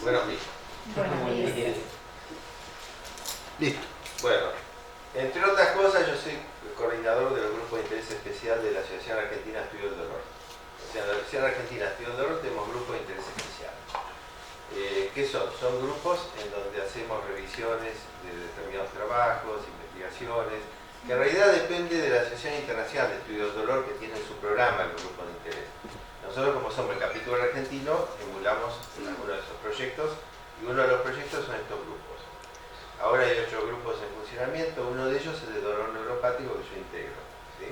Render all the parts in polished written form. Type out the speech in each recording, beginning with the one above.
Buenos días. Buenos días. Listo. Bueno, entre otras cosas, yo soy coordinador del grupo de interés especial de la Asociación Argentina de Estudio del Dolor. O sea, en la Asociación Argentina de Estudio del Dolor tenemos grupos de interés especial. ¿Qué son? Son grupos en donde hacemos revisiones de determinados trabajos, investigaciones, que en realidad depende de la Asociación Internacional de Estudio del Dolor, que tiene en su programa los grupos de interés. Nosotros, como somos el capítulo argentino, emulamos algunos de esos proyectos, y uno de los proyectos son estos grupos. Ahora hay 8 grupos en funcionamiento, uno de ellos es de dolor neuropático que yo integro, ¿sí?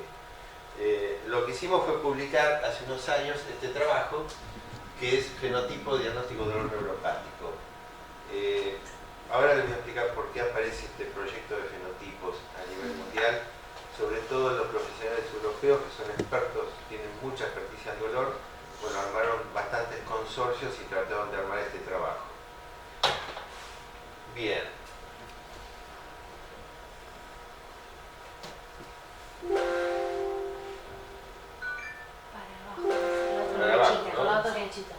Lo que hicimos fue publicar hace unos años este trabajo, que es Fenotipo Diagnóstico de Dolor Neuropático. Ahora les voy a explicar por qué aparece este proyecto de fenotipos a nivel mundial, sobre todo los profesionales europeos que son expertos, tienen mucha experticia en dolor, bueno, armaron bastantes consorcios y trataron de armar este trabajo. Bien. Para abajo, con la otra flechita.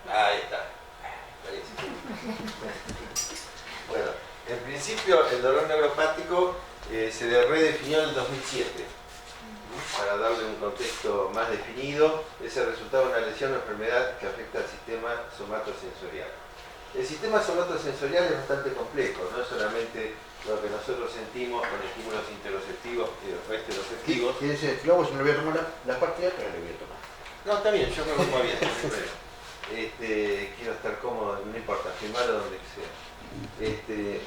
Ahí está. Buenísimo. Bueno, en principio el dolor neuropático se redefinió en el 2007. Para darle un contexto más definido, es el resultado de una lesión o enfermedad que afecta al sistema somatosensorial. El sistema somatosensorial es bastante complejo, no es solamente lo que nosotros sentimos con estímulos interoceptivos o esteroceptivos. ¿Quién dice? Luego, si me voy a tomar la parte de acá, le voy a tomar. No, está bien, yo me voy moviendo, no hay problema. Quiero estar cómodo, no importa, filmarlo donde sea.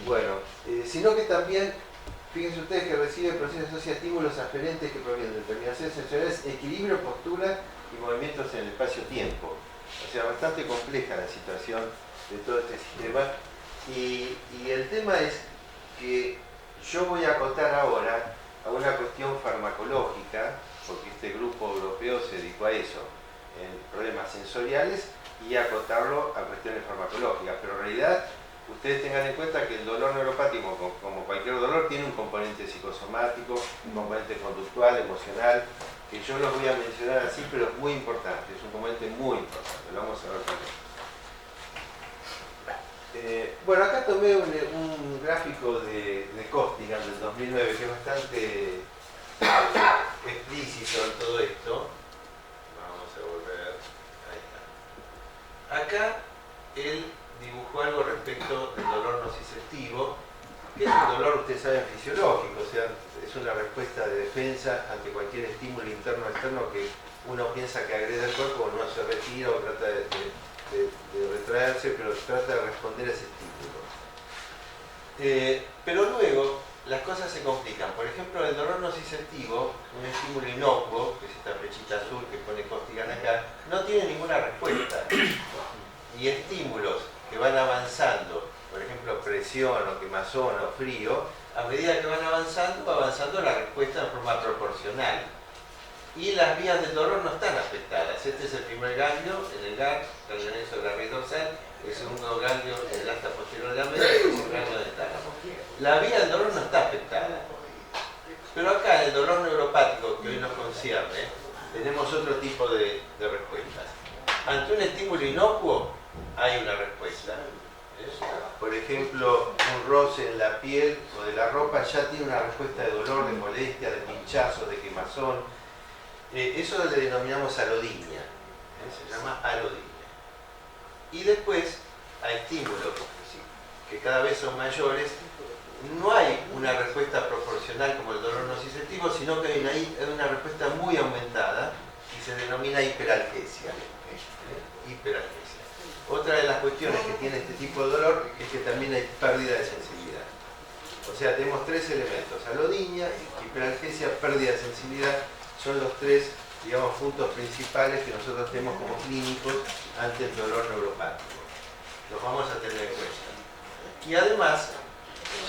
Bueno, sino que también, fíjense ustedes que recibe procesos asociados a estímulos aferentes que provienen de determinaciones sensoriales, equilibrio, postura y movimientos en el espacio-tiempo. O sea, bastante compleja la situación de todo este sistema. Y el tema es que yo voy a acotar ahora a una cuestión farmacológica, porque este grupo europeo se dedicó a eso, en problemas sensoriales, y acotarlo a cuestiones farmacológicas. Pero en realidad, ustedes tengan en cuenta que el dolor neuropático, como cualquier dolor, tiene un componente psicosomático, un componente conductual, emocional, que yo los voy a mencionar así, pero es muy importante, es un componente muy importante, lo vamos a ver también. Bueno, acá tomé un gráfico de Costigan del 2009, que es bastante explícito en todo esto. Vamos a volver, ahí está. Acá él dibujó algo respecto del dolor nociceptivo, que es un dolor, ustedes saben, fisiológico, o sea, es una respuesta de defensa ante cualquier estímulo interno o externo que uno piensa que agrede al cuerpo, no se retira o trata de retraerse, pero trata de responder a ese estímulo. Pero luego las cosas se complican. Por ejemplo, el dolor nociceptivo, un estímulo inocuo, que es esta flechita azul que pone Costigan acá, no tiene ninguna respuesta. Y estímulos que van avanzando, por ejemplo presión o quemazón o frío, a medida que van avanzando, va avanzando la respuesta de forma proporcional. Y las vías del dolor no están afectadas. Este es el primer ganglio, en el GAR, ganglio anexo de la raíz dorsal, el segundo ganglio en el asta posterior de la médula, y el ganglio del tálamo. La vía del dolor no está afectada. Pero acá, en el dolor neuropático que hoy nos concierne, tenemos otro tipo de respuestas. Ante un estímulo inocuo, hay una respuesta. Por ejemplo, un roce en la piel o de la ropa ya tiene una respuesta de dolor, de molestia, de pinchazo, de quemazón. Eso le denominamos alodinia, se llama alodinia. Y después, a estímulos que cada vez son mayores, no hay una respuesta proporcional como el dolor nociceptivo, sino que hay una respuesta muy aumentada y se denomina hiperalgesia. Hiperalgesia. Otra de las cuestiones que tiene este tipo de dolor es que también hay pérdida de sensibilidad. O sea, tenemos 3 elementos: alodinia, hiperalgesia, pérdida de sensibilidad. Son los 3, digamos, puntos principales que nosotros tenemos como clínicos ante el dolor neuropático. Los vamos a tener en cuenta. Y además,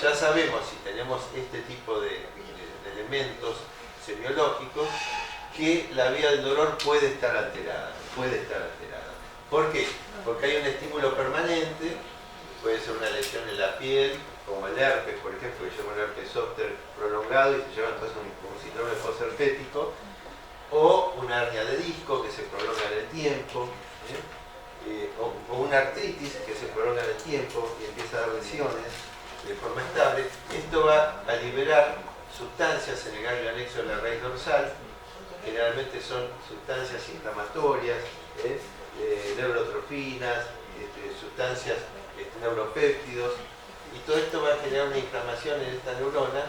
ya sabemos, si tenemos este tipo de elementos semiológicos, que la vía del dolor puede estar alterada. ¿Por qué? Porque hay un estímulo permanente, puede ser una lesión en la piel, como el herpes, por ejemplo, que se llama el herpes zóster prolongado y se llama entonces un síndrome posherpético, o una hernia de disco que se prolonga en el tiempo, o una artritis que se prolonga en el tiempo y empieza a dar lesiones de forma estable, esto va a liberar sustancias en el ganglio anexo de la raíz dorsal, generalmente son sustancias inflamatorias, neurotrofinas, sustancias, neuropéptidos, y todo esto va a generar una inflamación en esta neurona,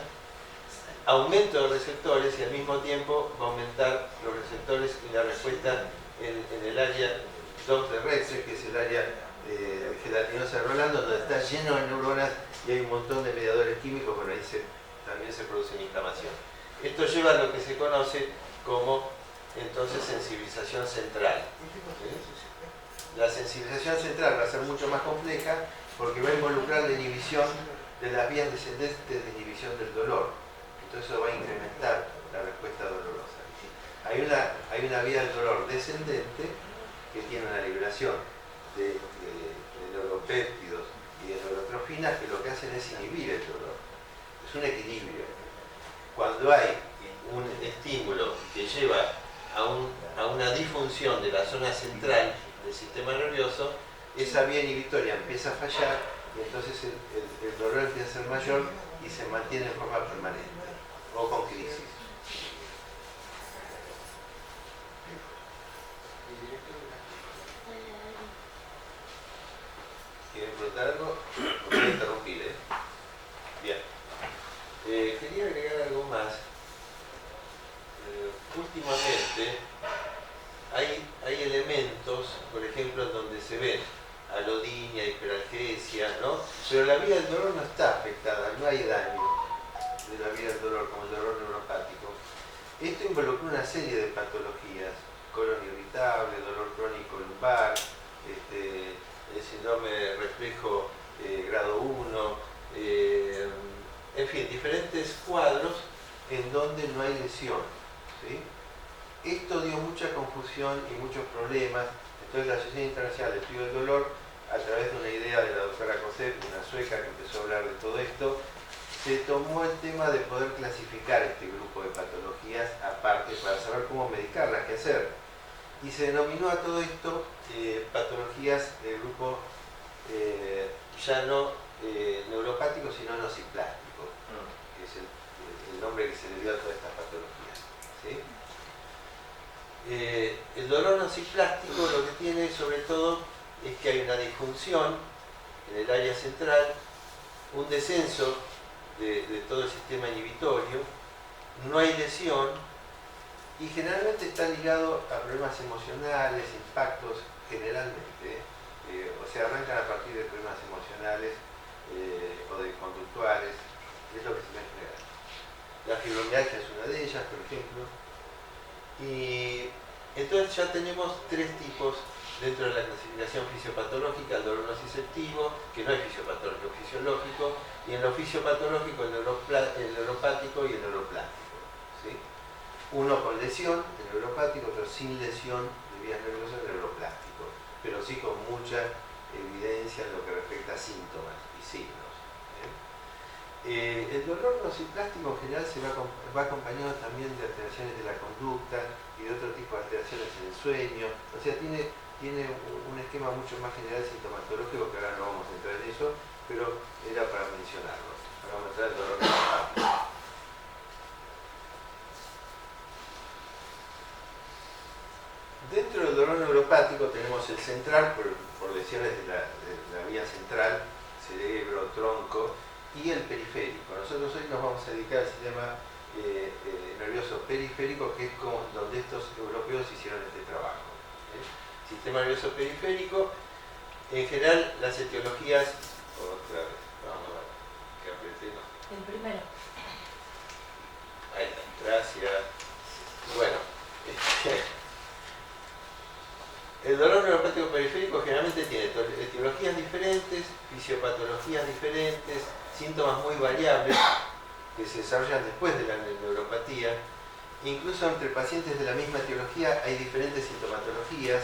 aumento de receptores, y al mismo tiempo va a aumentar los receptores y la respuesta en el área 2 de Rexel, que es el área gelatinosa de Rolando, donde está lleno de neuronas y hay un montón de mediadores químicos, bueno, ahí también se produce una inflamación. Esto lleva a lo que se conoce como entonces sensibilización central. La sensibilización central va a ser mucho más compleja porque va a involucrar la inhibición de las vías descendentes de inhibición del dolor. Entonces eso va a incrementar la respuesta dolorosa. Hay una vía del dolor descendente que tiene una liberación de neuropéptidos y de neurotrofinas que lo que hacen es inhibir el dolor. Es un equilibrio. Cuando hay un estímulo que lleva a una disfunción de la zona central del sistema nervioso, esa vía inhibitoria empieza a fallar y entonces el dolor empieza a ser mayor y se mantiene en forma permanente o con crisis. ¿Quieren preguntar algo? No voy a interrumpir, ¿eh? Bien. Quería agregar algo más. Últimamente hay elementos, por ejemplo, en donde se ven alodinia, hiperalgesia, ¿no? Pero la vía del dolor no está afectada, no hay daño de la vía del dolor como el dolor neuropático. Esto involucra una serie de patologías: colon irritable, dolor crónico lumbar, el síndrome de reflejo grado 1, en fin, diferentes cuadros en donde no hay lesión, ¿sí? Esto dio mucha confusión y muchos problemas. Entonces la Asociación Internacional de Estudio del Dolor, a través de una idea de la doctora Cosette, una sueca que empezó a hablar de todo esto, se tomó el tema de poder clasificar este grupo de patologías aparte para saber cómo medicarlas, qué hacer. Y se denominó a todo esto patologías del grupo ya no neuropático, sino nociplástico, que es el nombre que se le dio a todas estas patologías, ¿sí? El dolor nociplástico lo que tiene sobre todo es que hay una disfunción en el área central, un descenso de todo el sistema inhibitorio, no hay lesión y generalmente está ligado a problemas emocionales, impactos generalmente, o sea, arrancan a partir de problemas emocionales o de conductuales, es lo que se ve en general. La fibromialgia es una de ellas, por ejemplo. Y entonces ya tenemos tres tipos dentro de la clasificación fisiopatológica: el dolor nociceptivo, que no es fisiopatológico, es fisiológico, y en lo fisiopatológico el neuropático y el neuroplástico, ¿sí? Uno con lesión, el neuropático, otro sin lesión de vías nerviosas, el neuroplástico, pero sí con mucha evidencia en lo que respecta a síntomas y signos. El dolor nociplástico en general va acompañado también de alteraciones de la conducta y de otro tipo de alteraciones en el sueño, o sea, tiene un esquema mucho más general sintomatológico, que ahora no vamos a entrar en eso, pero era para mencionarlo. Ahora vamos a entrar en el dolor nociplástico. Dentro del dolor neuropático tenemos el central, por lesiones de la vía central, cerebro, tronco, y el periférico. Nosotros hoy nos vamos a dedicar al sistema nervioso periférico, que es como donde estos europeos hicieron este trabajo. Sistema nervioso periférico, en general las etiologías, otra vez, vamos a ver, que apreté, ¿no? El primero. Ahí está, gracias. Bueno, el dolor neuropático periférico generalmente tiene etiologías diferentes, fisiopatologías diferentes, síntomas muy variables que se desarrollan después de la neuropatía. Incluso entre pacientes de la misma etiología hay diferentes sintomatologías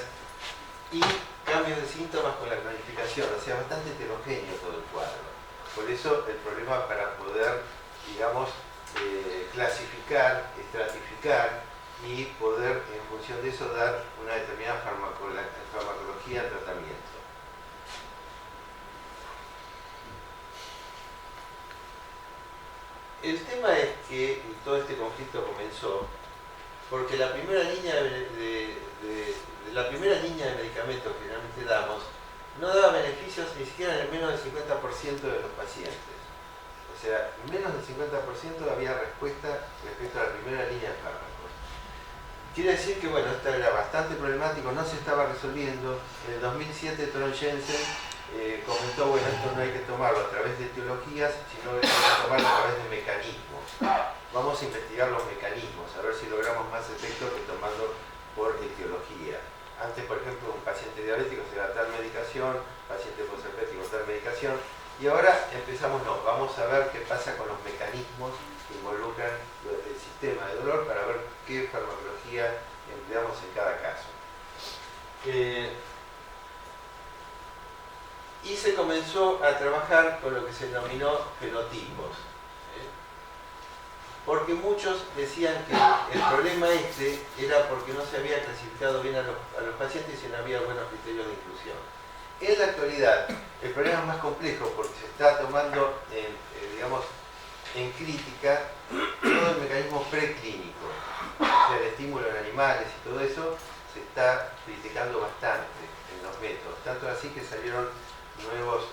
y cambios de síntomas con la cronificación, o sea, bastante heterogéneo todo el cuadro. Por eso el problema para poder, digamos, clasificar, estratificar y poder en función de eso dar una determinada farmacología al tratamiento. El tema es que todo este conflicto comenzó porque la primera línea la primera línea de medicamentos que generalmente damos no daba beneficios ni siquiera en el menos del 50% de los pacientes. O sea, menos del 50% había respuesta respecto a la primera línea de fármacos. Quiere decir que, bueno, esto era bastante problemático, no se estaba resolviendo. En el 2007, Tron Jensen comentó, bueno, esto no hay que tomarlo a través de etiologías, sino que hay que tomarlo a través de mecanismos. Vamos a investigar los mecanismos, a ver si logramos más efecto que tomando por etiología. Antes, por ejemplo, un paciente diabético se da tal medicación, paciente posherpético tal medicación, y ahora empezamos, no, vamos a ver qué pasa con los mecanismos que involucran el sistema de dolor para ver qué farmacología empleamos en cada caso. Y se comenzó a trabajar con lo que se denominó fenotipos. Porque muchos decían que el problema era porque no se había clasificado bien a los pacientes y no había buenos criterios de inclusión. En la actualidad, el problema es más complejo porque se está tomando, digamos, en crítica todo el mecanismo preclínico. O sea, el estímulo en animales y todo eso se está criticando bastante en los métodos. Tanto así que salieron nuevos,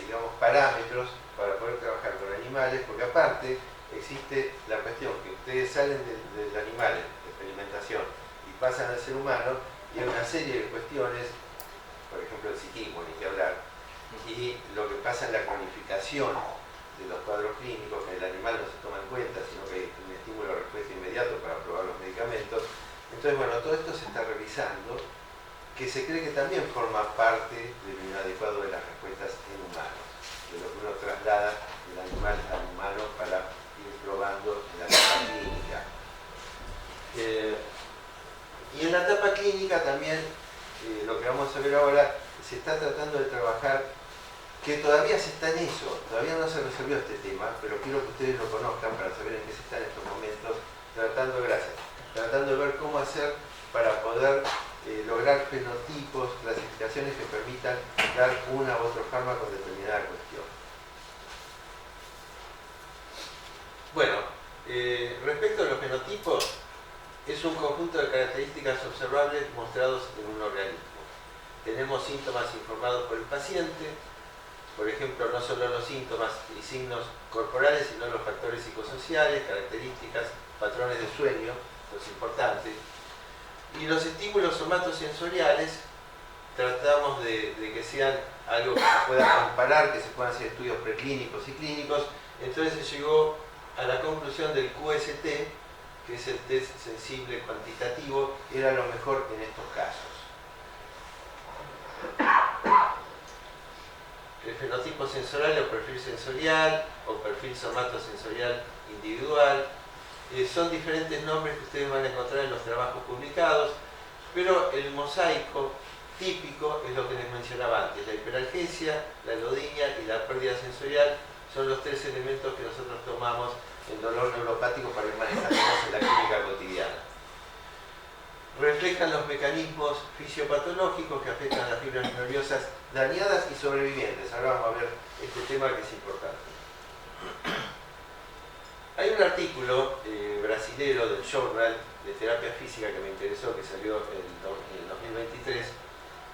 digamos, parámetros para poder trabajar con animales, porque aparte existe la cuestión que ustedes salen del animal de experimentación y pasan al ser humano y hay una serie de cuestiones, por ejemplo el psiquismo, ni que hablar, y lo que pasa en la cronificación de los cuadros clínicos, que el animal no se toma en cuenta, sino que hay un estímulo de respuesta inmediato para probar los medicamentos. Entonces, bueno, todo esto se está revisando, que se cree que también forma parte del inadecuado de las respuestas en humanos, de lo que uno traslada del animal al humano para ir probando en la etapa clínica. Y en la etapa clínica también, lo que vamos a ver ahora, se está tratando de trabajar, que todavía se está en eso, todavía no se resolvió este tema, pero quiero que ustedes lo conozcan para saber en qué se está en estos momentos, tratando de ver cómo hacer para poder lograr fenotipos, clasificaciones que permitan dar una u otro fármaco en determinada cuestión. Bueno, respecto a los fenotipos, es un conjunto de características observables mostrados en un organismo. Tenemos síntomas informados por el paciente, por ejemplo, no solo los síntomas y signos corporales, sino los factores psicosociales, características, patrones de sueño, esto es importante. Y los estímulos somatosensoriales tratamos de que sean algo que se pueda comparar, que se puedan hacer estudios preclínicos y clínicos. Entonces se llegó a la conclusión del QST, que es el test sensible cuantitativo, era lo mejor en estos casos. El fenotipo sensorial o perfil sensorial o perfil somatosensorial individual son diferentes nombres que ustedes van a encontrar en los trabajos publicados, pero el mosaico típico es lo que les mencionaba antes: la hiperalgesia, la alodinia y la pérdida sensorial son los tres elementos que nosotros tomamos en dolor neuropático para ir manejándolos en la clínica cotidiana. Reflejan los mecanismos fisiopatológicos que afectan a las fibras nerviosas dañadas y sobrevivientes. Ahora vamos a ver este tema que es importante. Hay un artículo brasilero del Journal de Terapia Física que me interesó, que salió en el 2023,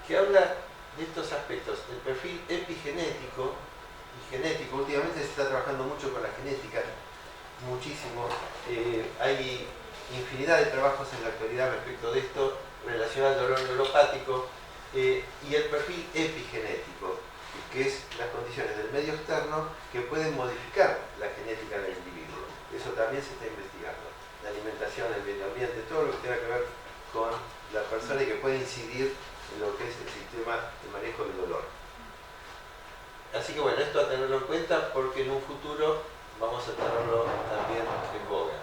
que habla de estos aspectos: el perfil epigenético y genético. Últimamente se está trabajando mucho con la genética, muchísimo. Hay infinidad de trabajos en la actualidad respecto de esto, relacionado al dolor neuropático, y el perfil epigenético, que es las condiciones del medio externo que pueden modificar la genética del individuo. Eso también se está investigando. La alimentación, el medio ambiente, todo lo que tenga que ver con la persona y que puede incidir en lo que es el sistema de manejo del dolor. Así que bueno, esto a tenerlo en cuenta porque en un futuro vamos a tenerlo también en boga.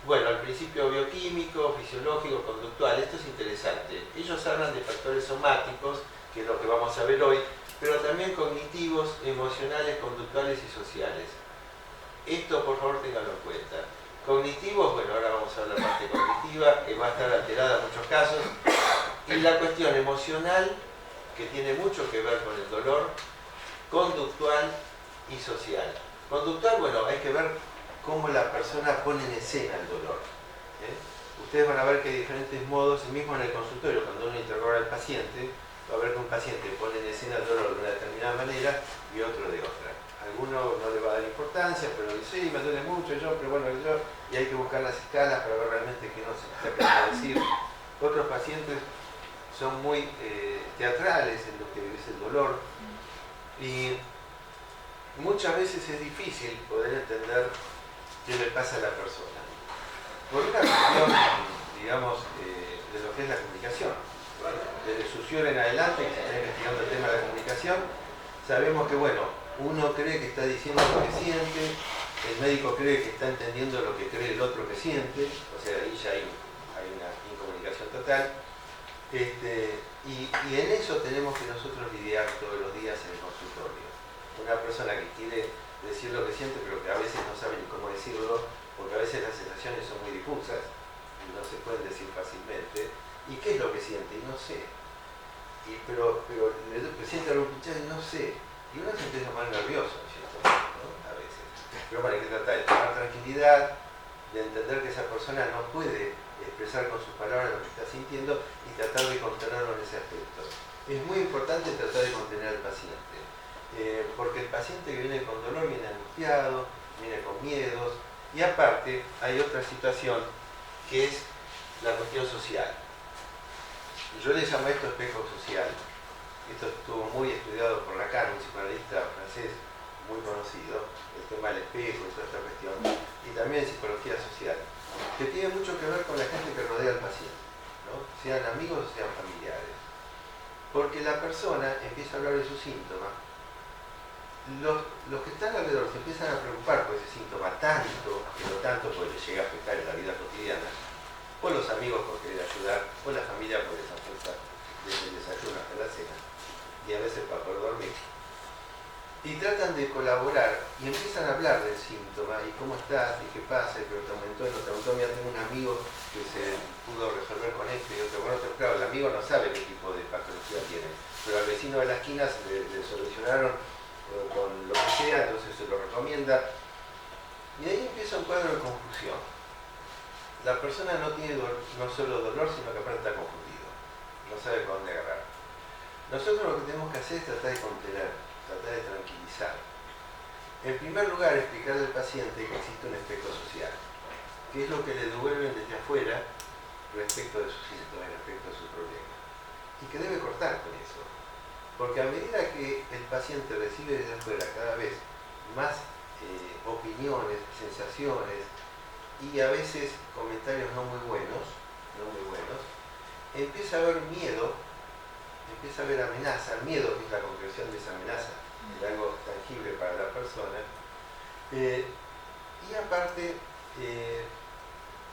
Bueno, el principio bioquímico, fisiológico, conductual, esto es interesante. Ellos hablan de factores somáticos, que es lo que vamos a ver hoy, pero también cognitivos, emocionales, conductuales y sociales. Esto, por favor, ténganlo en cuenta. Cognitivos, bueno, ahora vamos a ver la parte cognitiva, que va a estar alterada en muchos casos. Y la cuestión emocional, que tiene mucho que ver con el dolor, conductual y social. Conductual, bueno, hay que ver cómo la persona pone en escena el dolor. Ustedes van a ver que hay diferentes modos, y mismo en el consultorio, cuando uno interroga al paciente, va a ver que un paciente pone en escena el dolor de una determinada manera y otro de otra. Alguno no le va a dar importancia, pero dice, sí, me duele mucho yo, pero bueno, yo, y hay que buscar las escalas para ver realmente qué nos está queriendo decir. Otros pacientes son muy teatrales en lo que es el dolor, y muchas veces es difícil poder entender qué le pasa a la persona. Por una cuestión, digamos, de lo que es la comunicación. Desde Saussure en adelante, que se está investigando el tema de la comunicación, sabemos que, bueno, uno cree que está diciendo lo que siente, el médico cree que está entendiendo lo que cree el otro que siente, o sea, ahí ya hay una incomunicación total. Y en eso tenemos que nosotros lidiar todos los días en el consultorio. Una persona que quiere decir lo que siente, pero que a veces no sabe ni cómo decirlo, porque a veces las sensaciones son muy difusas y no se pueden decir fácilmente. ¿Y qué es lo que siente? Y no sé. Pero le siente algo pinchado y no sé. Y uno se empieza a poner nervioso, ¿cierto? ¿No? A veces. Pero bueno, hay que tratar de tomar tranquilidad, de entender que esa persona no puede expresar con sus palabras lo que está sintiendo y tratar de contenerlo en ese aspecto. Es muy importante tratar de contener al paciente, porque el paciente que viene con dolor viene angustiado, viene con miedos, y aparte hay otra situación que es la cuestión social. Yo le llamo esto espejo social. Esto estuvo muy estudiado por Lacan, un psicoanalista francés muy conocido, el tema del espejo y toda esta cuestión, y también psicología social, que tiene mucho que ver con la gente que rodea al paciente, ¿no? Sean amigos o sean familiares. Porque la persona empieza a hablar de sus síntomas, los que están alrededor se empiezan a preocupar por ese síntoma tanto, pero tanto porque les llega a afectar en la vida cotidiana, o los amigos por querer ayudar, o la familia por esa fuerza desde el desayuno hasta la cena, y a veces para poder dormir. Y tratan de colaborar y empiezan a hablar del síntoma y cómo estás y qué pasa, y pero te aumentó, no te aumentó. Mira, tengo un amigo que se pudo resolver con esto y otro con otro. Claro, el amigo no sabe qué tipo de patología tiene, pero al vecino de la esquina le solucionaron con lo que sea, entonces se lo recomienda. Y ahí empieza un cuadro de confusión. La persona no tiene no solo dolor, sino que aparte está confundido. No sabe por dónde agarrar. Nosotros lo que tenemos que hacer es tratar de contener, tratar de tranquilizar. En primer lugar, explicarle al paciente que existe un espejo social, que es lo que le devuelven desde afuera respecto de sus síntomas, respecto de su problema. Y que debe cortar con eso. Porque a medida que el paciente recibe desde afuera cada vez más opiniones, sensaciones y a veces comentarios no muy buenos, empieza a haber miedo, empieza a haber amenaza, miedo, que es la concreción de esa amenaza, de algo tangible para la persona, y aparte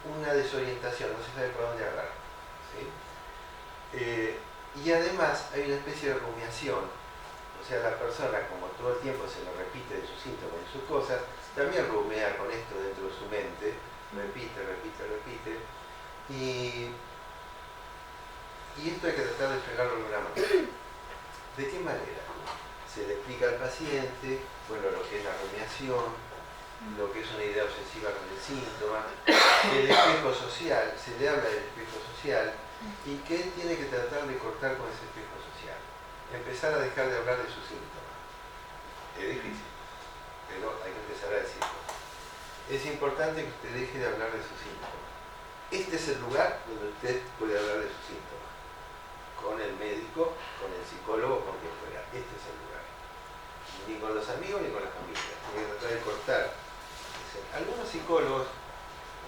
una desorientación, no se sabe por dónde agarrar, ¿sí? Y además hay una especie de rumiación, o sea, la persona, como todo el tiempo se lo repite de sus síntomas y sus cosas, también rumea con esto dentro de su mente, repite, y esto hay que tratar de fregarlo de una manera. ¿De qué manera? Se le explica al paciente, bueno, lo que es la rumiación, lo que es una idea obsesiva con el síntoma, el espejo social, se le habla del espejo social, y que él tiene que tratar de cortar con ese espejo social. Empezar a dejar de hablar de sus síntomas. Es difícil, pero hay que empezar a decirlo. Es importante que usted deje de hablar de sus síntomas. Este es el lugar donde usted puede hablar de sus síntomas. Con el médico, con el psicólogo, con quien fuera. Este es el lugar. Ni con los amigos ni con la familia. Hay que tratar de cortar. Algunos psicólogos,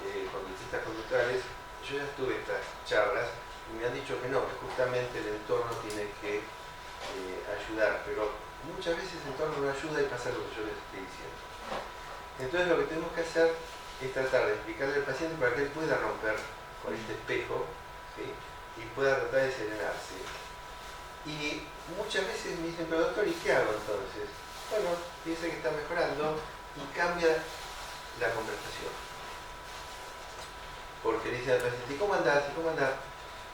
conductistas conductuales, yo ya tuve estas charlas y me han dicho que no, que justamente el entorno tiene que ayudar, pero muchas veces el entorno no ayuda y pasa lo que yo les estoy diciendo. Entonces lo que tenemos que hacer es tratar de explicarle al paciente para que él pueda romper con este espejo, ¿sí? Y pueda tratar de serenarse. Y muchas veces me dicen, pero doctor, ¿y qué hago entonces? Bueno, piensa que está mejorando y cambia la conversación. porque le dice al paciente, ¿y cómo andás? ¿Y cómo andás?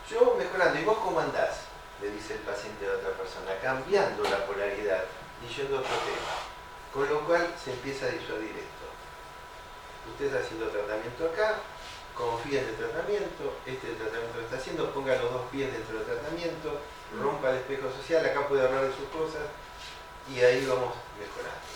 Yo mejorando, ¿y vos cómo andás? Le dice el paciente a otra persona, cambiando la polaridad y yendo a otro tema. Con lo cual se empieza a disuadir esto. Usted está haciendo tratamiento acá, confía en el tratamiento, este tratamiento que está haciendo, ponga los dos pies dentro del tratamiento, rompa el espejo social, acá puede hablar de sus cosas y ahí vamos mejorando.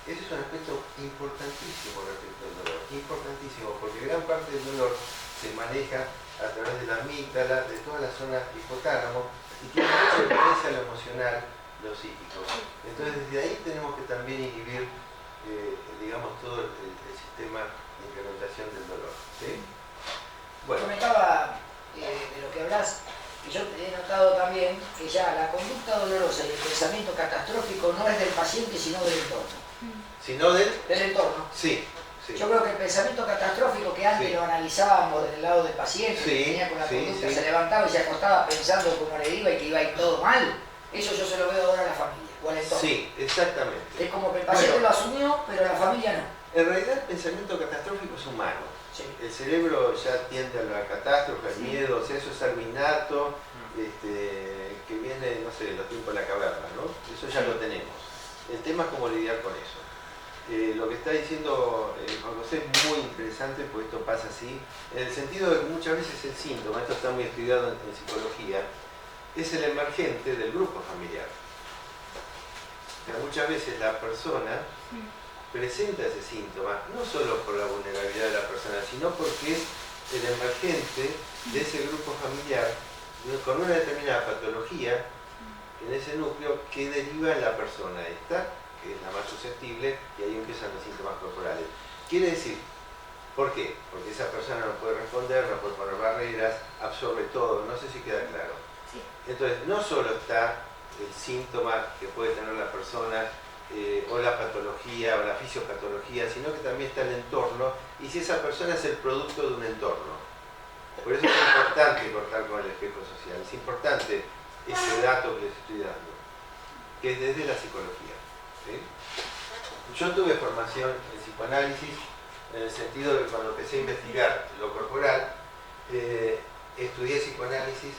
Ese es un aspecto importantísimo respecto al dolor, importantísimo, porque gran parte del dolor se maneja a través de la amígdala, de toda la zona hipotálamo y tiene mucha influencia en lo emocional, lo psíquico. Entonces desde ahí tenemos que también inhibir, digamos, todo el sistema de incrementación del dolor. ¿Sí? Bueno. Comentaba de lo que hablas, y yo he notado también que ya la conducta dolorosa y el pensamiento catastrófico no es del paciente sino del entorno. ¿Sino del? Del entorno. Sí. Sí. Yo creo que el pensamiento catastrófico que antes Sí. lo analizábamos del lado del paciente, Sí, que tenía con la sí, conducta, sí. se levantaba y se acostaba pensando cómo le iba y que iba a ir todo mal, eso yo se lo veo ahora a la familia o al entorno. Sí, exactamente. Es como que el paciente Bueno. lo asumió, pero la familia no. En realidad el pensamiento catastrófico es humano. Sí. El cerebro ya tiende a la catástrofe, al miedo, o sea, eso es algo innato, que viene, no sé, de los tiempos de la caverna, ¿no? Eso ya lo tenemos. El tema es cómo lidiar con eso. Lo que está diciendo Juan José es muy interesante, porque esto pasa así, en el sentido de que muchas veces el síntoma, esto está muy estudiado en psicología, es el emergente del grupo familiar. O sea, muchas veces la persona presenta ese síntoma, no solo por la vulnerabilidad de la persona, sino porque es el emergente de ese grupo familiar con una determinada patología en ese núcleo que deriva en la persona esta, que es la más susceptible, y ahí empiezan los síntomas corporales. Quiere decir, ¿por qué? Porque esa persona no puede responder, no puede poner barreras, absorbe todo, no sé si queda claro. Sí. Entonces, no solo está el síntoma que puede tener la persona, o la patología, o la fisiopatología, sino que también está el entorno, y si esa persona es el producto de un entorno. Por eso es importante cortar con el espejo social, es importante ese dato que les estoy dando, que es desde la psicología. ¿Sí? Yo tuve formación en psicoanálisis, en el sentido de que cuando empecé a investigar lo corporal, estudié psicoanálisis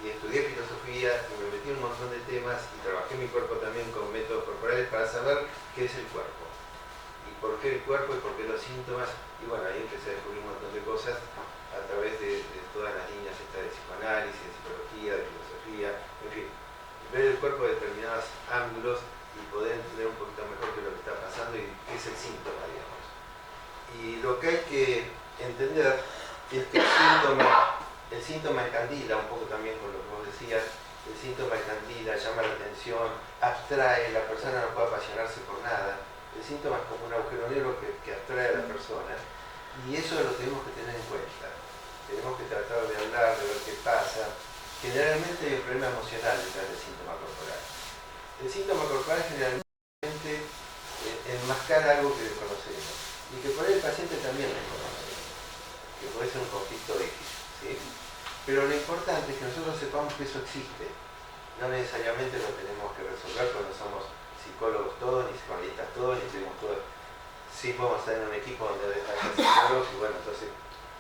y estudié filosofía y me metí en un montón de temas y trabajé mi cuerpo también con métodos corporales para saber qué es el cuerpo y por qué el cuerpo y por qué los síntomas, y bueno, ahí empecé a descubrir un montón de cosas a través de todas las líneas estas de psicoanálisis, de psicología, de filosofía, en fin, ver el cuerpo de determinados ángulos y poder entender un poquito mejor qué es lo que está pasando y qué es el síntoma, digamos. Y lo que hay que entender es que el síntoma encandila, un poco también con lo que vos decías, el síntoma encandila, llama la atención, abstrae, la persona no puede apasionarse por nada. El síntoma es como un agujero negro que abstrae a la persona y eso lo tenemos que tener en cuenta. Tenemos que tratar de hablar, de ver qué pasa. Generalmente hay un problema emocional detrás del síntoma corporal. El síntoma corporal generalmente enmascara algo que desconocemos y que por ahí el paciente también desconoce, que puede ser un conflicto X, ¿sí? Pero lo importante es que nosotros sepamos que eso existe. No necesariamente lo tenemos que resolver cuando somos psicólogos todos, ni psicoanalistas todos, ni tenemos todos. Sí podemos estar en un equipo donde hay psicólogos y bueno, entonces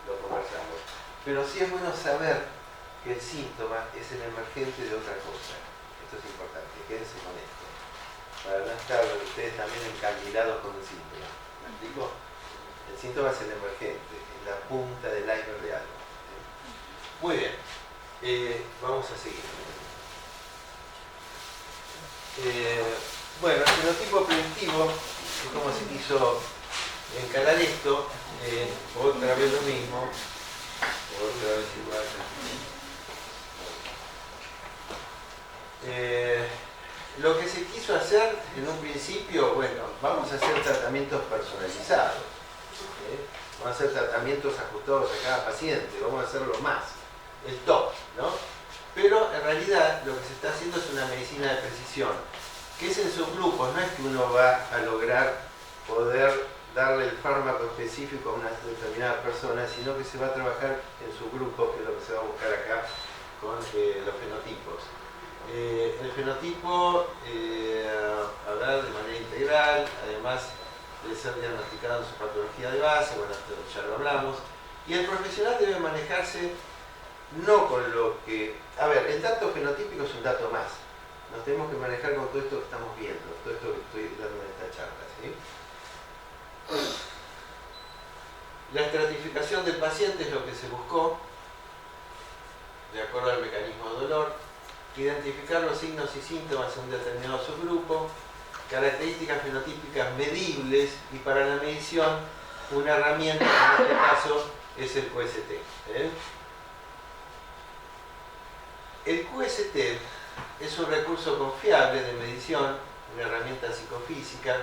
lo conversamos. Pero sí es bueno saber que el síntoma es el emergente de otra cosa. Esto es importante, quédense con esto. Para no estar ustedes también encandilados con el síntoma. ¿Me explico? El síntoma es el emergente, es la punta del iceberg de algo. Muy bien, vamos a seguir. Bueno, el fenotipo preventivo es como se quiso encarar esto, otra vez lo mismo, otra vez igual. Lo que se quiso hacer en un principio, bueno, vamos a hacer tratamientos personalizados, vamos a hacer tratamientos ajustados a cada paciente, vamos a hacerlo más, el top, ¿no? Pero en realidad lo que se está haciendo es una medicina de precisión, que es en subgrupos, no es que uno va a lograr poder darle el fármaco específico a una determinada persona, sino que se va a trabajar en subgrupos, que es lo que se va a buscar acá con los fenotipos. El fenotipo hablar de manera integral, además de ser diagnosticado en su patología de base, bueno, esto ya lo hablamos, Y el profesional debe manejarse no con lo que... A ver, el dato fenotípico es un dato más. Nos tenemos que manejar con todo esto que estamos viendo, todo esto que estoy dando en esta charla, ¿sí? La estratificación del paciente es lo que se buscó, de acuerdo al mecanismo de dolor, identificar los signos y síntomas en un determinado subgrupo, características fenotípicas medibles y para la medición una herramienta, en este caso es el QST. El QST es un recurso confiable de medición, una herramienta psicofísica,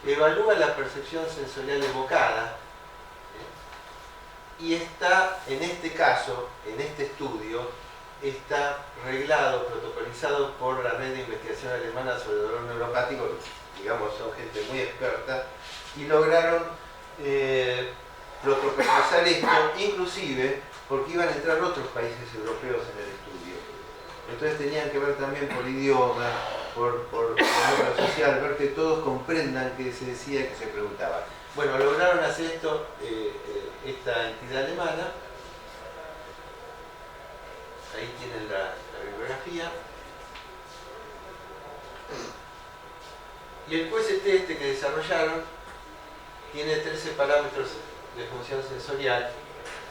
evalúa la percepción sensorial evocada y está, en este caso, en este estudio, está reglado, protocolizado por la red de investigación alemana sobre dolor neuropático, digamos, son gente muy experta, y lograron protocolizar esto, inclusive porque iban a entrar otros países europeos en el estudio. Entonces tenían que ver también por idioma, por obra social, ver que todos comprendan qué se decía y qué se preguntaba. Bueno, lograron hacer esto esta entidad alemana. Ahí tienen la bibliografía. Y el QST este que desarrollaron tiene 13 parámetros de función sensorial.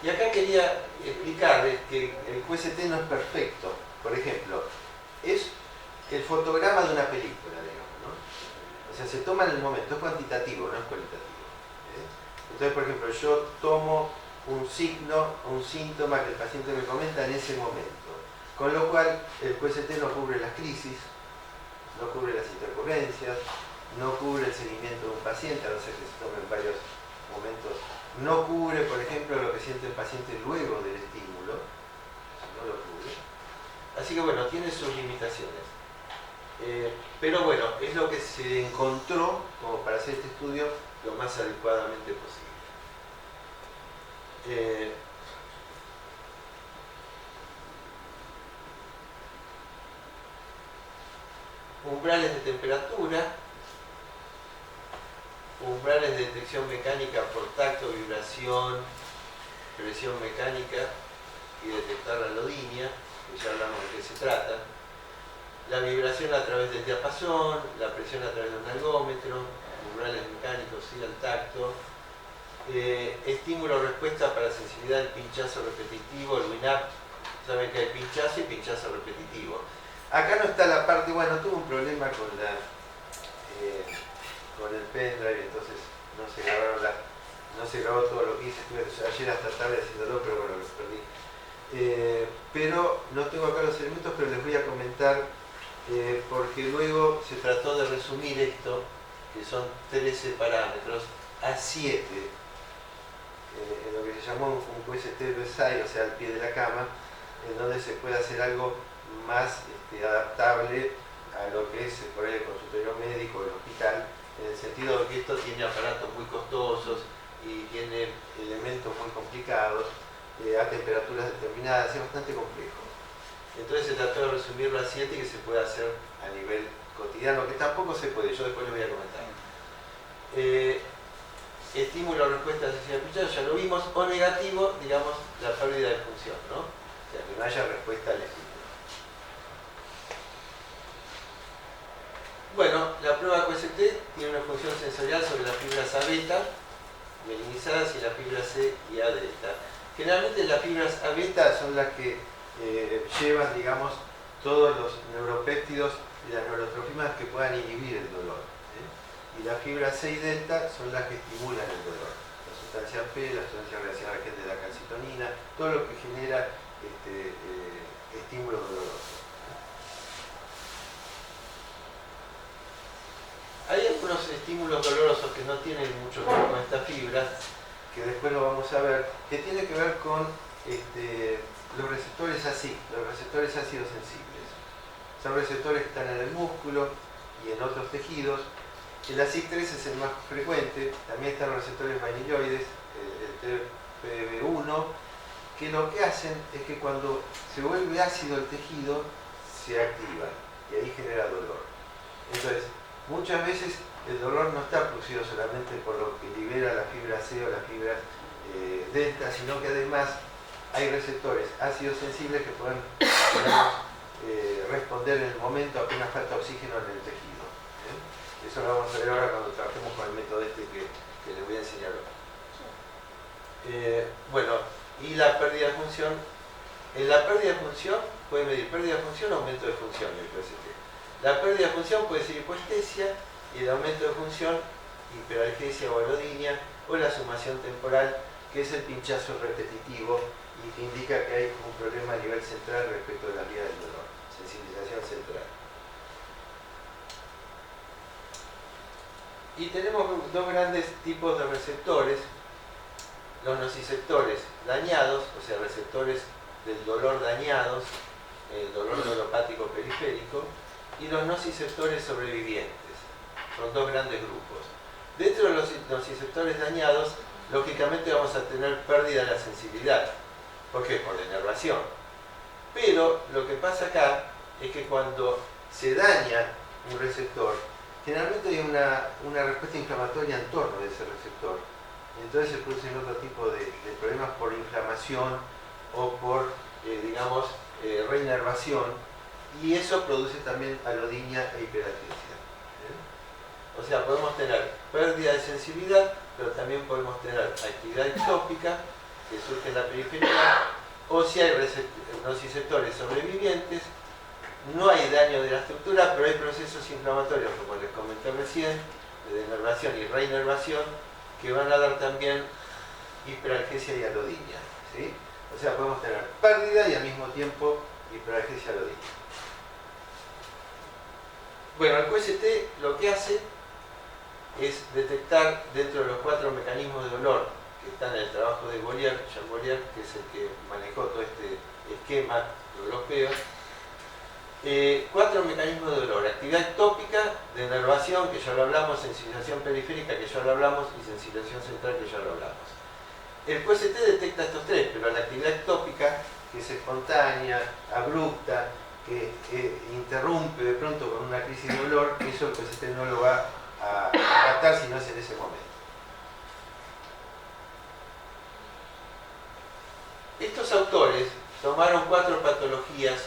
Y acá quería explicarles que el QST no es perfecto. Por ejemplo, es el fotograma de una película, digamos, ¿no? O sea, se toma en el momento, es cuantitativo, no es cualitativo. Entonces, por ejemplo, yo tomo un signo, un síntoma que el paciente me comenta en ese momento. Con lo cual, el QST no cubre las crisis, no cubre las intercurrencias, no cubre el seguimiento de un paciente, a no ser que se tome en varios momentos. No cubre, por ejemplo, lo que siente el paciente luego del estímulo, no lo cubre. Así que bueno, tiene sus limitaciones. Pero bueno, es lo que se encontró como para hacer este estudio lo más adecuadamente posible. Umbrales de temperatura, umbrales de detección mecánica por tacto, vibración, presión mecánica y detectar la alodinia, que ya hablamos de qué se trata, la vibración a través del diapasón, la presión a través de un algómetro, umbrales mecánicos y al tacto, estímulo-respuesta para sensibilidad del pinchazo repetitivo, el WINAP. Saben que hay pinchazo y pinchazo repetitivo. Acá no está la parte, bueno, tuve un problema con el pendrive, entonces no se grabó todo lo que hice, estuve ayer hasta tarde haciéndolo, pero bueno, lo perdí. Pero no tengo acá los elementos, pero les voy a comentar, porque luego se trató de resumir esto, que son 13 parámetros, a 7, en lo que se llamó un QST bedside, o sea, al pie de la cama, en donde se puede hacer algo más adaptable a lo que es por ahí el consultorio médico, el hospital, en el sentido de que esto tiene aparatos muy costosos y tiene elementos muy complicados, a temperaturas determinadas, es bastante complejo. Entonces se trató de resumirlo a 7 y que se pueda hacer a nivel cotidiano, que tampoco se puede, yo después les voy a comentar. Estímulo, respuesta, necesidad de pinchazo, ya lo vimos, o negativo, digamos, la pérdida de función, ¿no? O sea, que no haya respuesta al estímulo. Bueno, la prueba QST tiene una función sensorial sobre las fibras A beta, mielinizadas, y las fibras C y A delta. Generalmente las fibras A beta son las que llevan, digamos, todos los neuropéptidos y las neurotrofinas que puedan inhibir el dolor. Y las fibras C y delta son las que estimulan el dolor. La sustancia P, la sustancia reacción agente de la calcitonina, todo lo que genera estímulo doloroso. Hay algunos estímulos dolorosos que no tienen mucho que ver con estas fibras, que después lo vamos a ver, que tiene que ver con los receptores ASIC, los receptores ácidos sensibles. Son receptores que están en el músculo y en otros tejidos. El ASIC3 es el más frecuente, también están los receptores vanilloides, el TPB1, que lo que hacen es que cuando se vuelve ácido el tejido, se activan y ahí genera dolor. Entonces, muchas veces el dolor no está producido solamente por lo que libera la fibra C o las fibras delta, sino que además hay receptores ácidos sensibles que pueden, digamos, responder en el momento apenas falta oxígeno en el tejido. Eso lo vamos a ver ahora cuando trabajemos con el método este que les voy a enseñar hoy. Bueno, y la pérdida de función. En la pérdida de función puede medir pérdida de función o aumento de función del QST. La pérdida de función puede ser hipoestesia y el aumento de función hiperalgesia o alodinia o la sumación temporal, que es el pinchazo repetitivo y que indica que hay un problema a nivel central respecto de la vía del dolor, sensibilización central. Y tenemos dos grandes tipos de receptores: los nociceptores dañados, o sea, receptores del dolor dañados, el dolor neuropático periférico, y los nociceptores sobrevivientes. Son dos grandes grupos. Dentro de los nociceptores dañados, lógicamente vamos a tener pérdida de la sensibilidad. ¿Por qué? Por la inervación. Pero lo que pasa acá es que cuando se daña un receptor, generalmente hay una respuesta inflamatoria en torno de ese receptor. Entonces se producen otro tipo de problemas por inflamación o por, digamos, reinervación, y eso produce también alodinia e hiperalgesia. O sea, podemos tener pérdida de sensibilidad, pero también podemos tener actividad ectópica que surge en la periferia, o si hay nociceptores sobrevivientes, no hay daño de la estructura, pero hay procesos inflamatorios, como les comenté recién, de denervación y reinervación, que van a dar también hiperalgesia y alodinia, ¿sí? O sea, podemos tener pérdida y al mismo tiempo hiperalgesia y alodinia. Bueno, el QST lo que hace es detectar dentro de los 4 mecanismos de dolor que están en el trabajo de Jean Bollier, que es el que manejó todo este esquema europeo, 4 mecanismos de dolor: actividad ectópica, denervación, que ya lo hablamos, sensibilización periférica, que ya lo hablamos, y sensibilización central, que ya lo hablamos. El QST detecta estos 3, pero la actividad ectópica, que es espontánea, abrupta, que interrumpe de pronto con una crisis de dolor, eso el QST no lo va a captar si no es en ese momento. Estos autores tomaron 4 patologías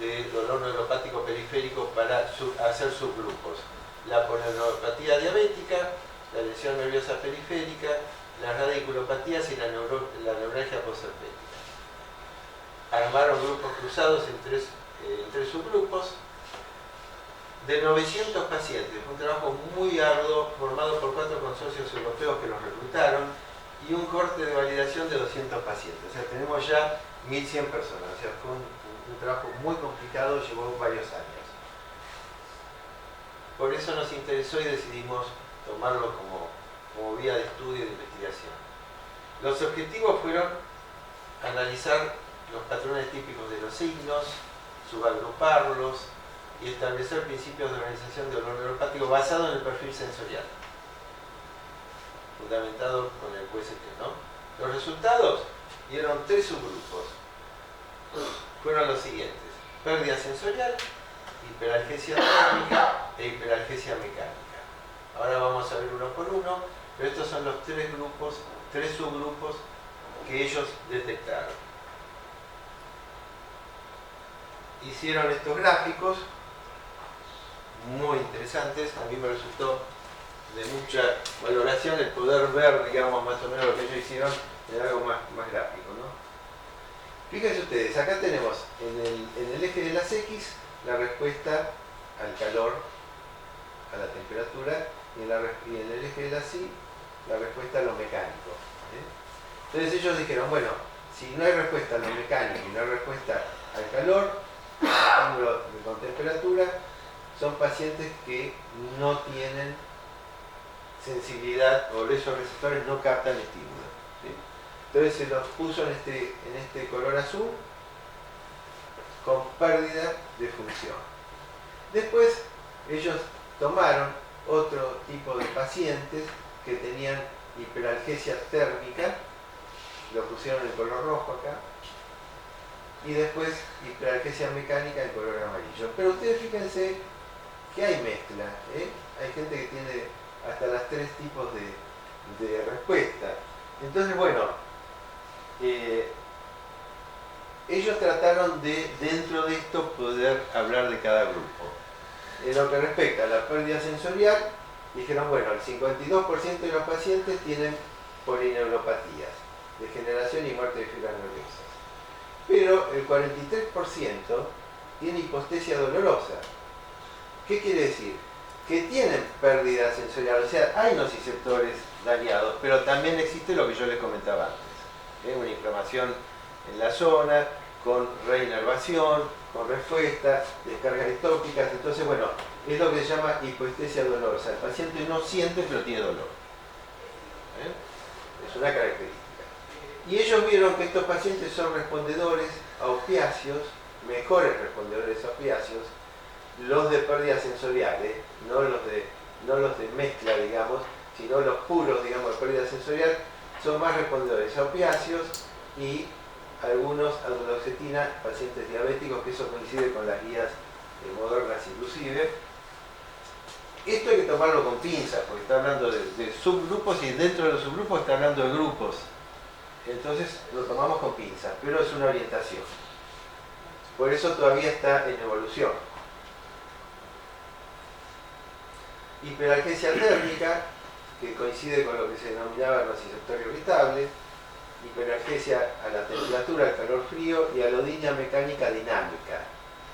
de dolor neuropático periférico para hacer subgrupos: la polineuropatía diabética, la lesión nerviosa periférica, las radiculopatías y la neuralgia postherpética. Armaron grupos cruzados en tres subgrupos de 900 pacientes. Fue un trabajo muy arduo, formado por 4 consorcios europeos que los reclutaron, y un corte de validación de 200 pacientes. O sea, tenemos ya 1100 personas. O sea, fue un trabajo muy complicado, llevó varios años. Por eso nos interesó y decidimos tomarlo como vía de estudio y de investigación. Los objetivos fueron analizar los patrones típicos de los signos, subagruparlos y establecer principios de organización de dolor neuropático basado en el perfil sensorial, fundamentado con el QST, ¿no? Los resultados dieron 3 subgrupos. Fueron los siguientes: pérdida sensorial, hiperalgesia térmica e hiperalgesia mecánica. Ahora vamos a ver uno por uno, pero estos son los 3 subgrupos que ellos detectaron. Hicieron estos gráficos muy interesantes. A mí me resultó de mucha valoración el poder ver, digamos, más o menos lo que ellos hicieron en algo más gráfico, ¿no? Fíjense ustedes, acá tenemos en el eje de las X la respuesta al calor, a la temperatura, y en el eje de las Y la respuesta a lo mecánico. Entonces ellos dijeron, bueno, si no hay respuesta a lo mecánico y no hay respuesta al calor, con temperatura, son pacientes que no tienen sensibilidad, o esos receptores no captan estímulo, ¿sí? Entonces se los puso en este color azul con pérdida de función. Después ellos tomaron otro tipo de pacientes que tenían hiperalgesia térmica, lo pusieron en color rojo acá, y después hiperalgesia mecánica en color amarillo. Pero ustedes fíjense que hay mezcla, ¿eh? Hay gente que tiene hasta las 3 tipos de respuesta. Entonces, bueno, ellos trataron de, dentro de esto, poder hablar de cada grupo. En lo que respecta a la pérdida sensorial, dijeron, bueno, el 52% de los pacientes tienen polineuropatías, degeneración y muerte de fibras nerviosas. Pero el 43% tiene hipostesia dolorosa. ¿Qué quiere decir? Que tienen pérdida sensorial, o sea, hay nociceptores dañados, pero también existe lo que yo les comentaba antes, una inflamación en la zona, con reinervación, con respuesta, descargas ectópicas. Entonces, bueno, es lo que se llama hipoestesia dolorosa. El paciente no siente, pero tiene dolor. Es una característica. Y ellos vieron que estos pacientes son respondedores a opiáceos, mejores respondedores a opiáceos, los de pérdidas sensoriales, no los de mezcla, digamos, sino los puros, digamos, de pérdida sensorial, son más respondedores a opiáceos y algunos a duloxetina, pacientes diabéticos, que eso coincide con las guías modernas inclusive. Esto hay que tomarlo con pinzas, porque está hablando de subgrupos y dentro de los subgrupos está hablando de grupos. Entonces lo tomamos con pinzas, pero es una orientación. Por eso todavía está en evolución. Hiperalgesia térmica, que coincide con lo que se denominaba nociceptorio irritable, hiperalgesia a la temperatura, al calor frío y alodinia mecánica dinámica,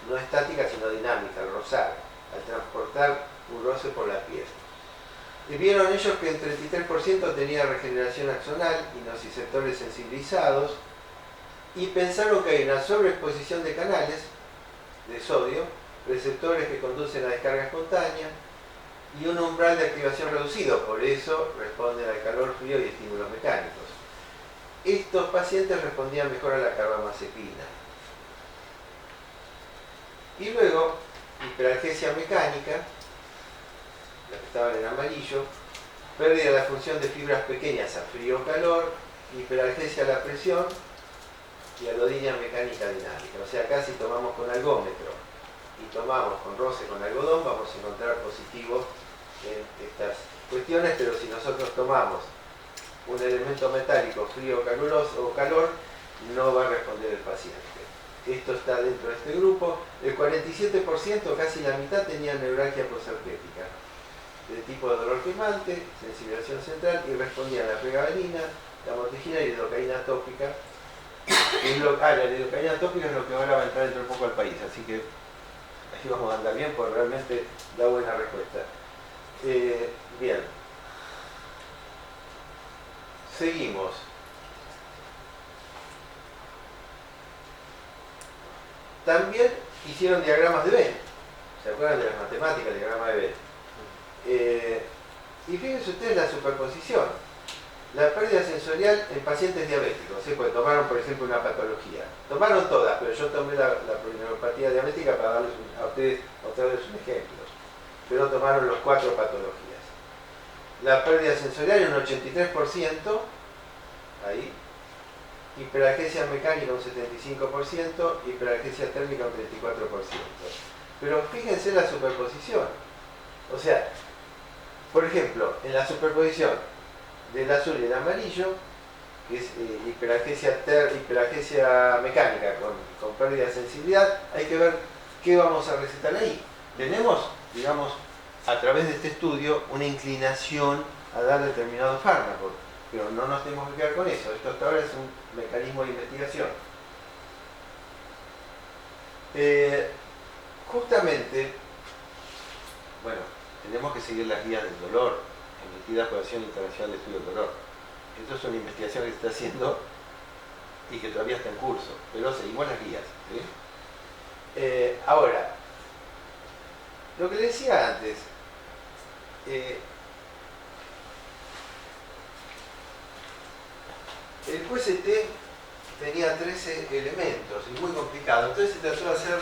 no estática sino dinámica, al rozar, al transportar un roce por la piel. Y vieron ellos que el 33% tenía regeneración axonal y nociceptores sensibilizados, y pensaron que hay una sobreexposición de canales de sodio, receptores que conducen a descarga espontánea y un umbral de activación reducido, por eso responden al calor frío y estímulos mecánicos. Estos pacientes respondían mejor a la carbamazepina. Y luego, hiperalgesia mecánica, la que estaba en amarillo, pérdida de la función de fibras pequeñas a frío o calor, hiperalgesia a la presión y alodinia mecánica dinámica. O sea, acá si tomamos con algómetro y tomamos con roce con algodón, vamos a encontrar positivo en estas cuestiones, pero si nosotros tomamos un elemento metálico frío o calor, no va a responder el paciente. Esto está dentro de este grupo. El 47%, casi la mitad, tenía neuralgia posherpética, de tipo de dolor quemante, sensibilización central, y respondían a la pregabalina, la mortigina y la lidocaína tópica. La lidocaína tópica es lo que ahora va a entrar dentro de poco al país, así que aquí vamos a andar bien, porque realmente da buena respuesta. Bien. Seguimos. También hicieron diagramas de Venn. ¿Se acuerdan de las matemáticas, el diagrama de Venn? Y fíjense ustedes la superposición. La pérdida sensorial en pacientes diabéticos. ¿Sí? Pues tomaron, por ejemplo, una patología. Tomaron todas, pero yo tomé la polineuropatía diabética para darles a ustedes un ejemplo. Pero tomaron los 4 patologías. La pérdida sensorial en un 83%, ahí. Hiperalgesia mecánica un 75%, hiperalgesia térmica un 34%. Pero fíjense la superposición. O sea, por ejemplo, en la superposición del azul y el amarillo, que es hiperalgesia mecánica con pérdida de sensibilidad, hay que ver qué vamos a recetar ahí. Tenemos, digamos, a través de este estudio, una inclinación a dar determinado fármaco, pero no nos tenemos que quedar con eso. Esto hasta ahora es un mecanismo de investigación. Justamente, bueno, tenemos que seguir las guías del dolor, emitidas por la Asociación Internacional de Estudio del Dolor. Esto es una investigación que se está haciendo y que todavía está en curso, pero seguimos las guías. ¿Sí? Ahora, lo que les decía antes, el QST tenía 13 elementos y muy complicado, entonces se trató de hacer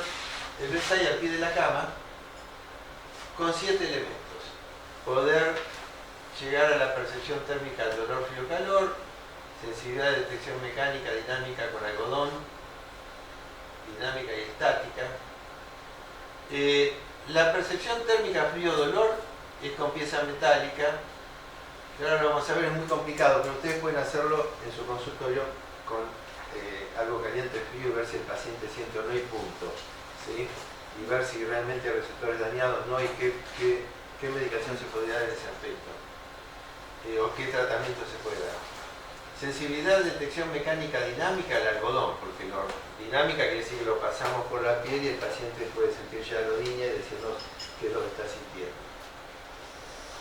el bedside al pie de la cama con 7 elementos. Poder llegar a la percepción térmica del dolor frío-calor, sensibilidad de detección mecánica dinámica con algodón, dinámica y estática. La percepción térmica frío-dolor es con pieza metálica que ahora lo vamos a ver, es muy complicado, pero ustedes pueden hacerlo en su consultorio con algo caliente, frío, y ver si el paciente siente o no y punto, ¿sí? Y ver si realmente hay receptores dañados, no, y qué medicación se podría dar en ese aspecto, o qué tratamiento se puede dar. Sensibilidad, detección mecánica dinámica al algodón, porque dinámica quiere decir que lo pasamos por la piel y el paciente puede sentir ya la rodilla y decirnos qué es lo que está sintiendo.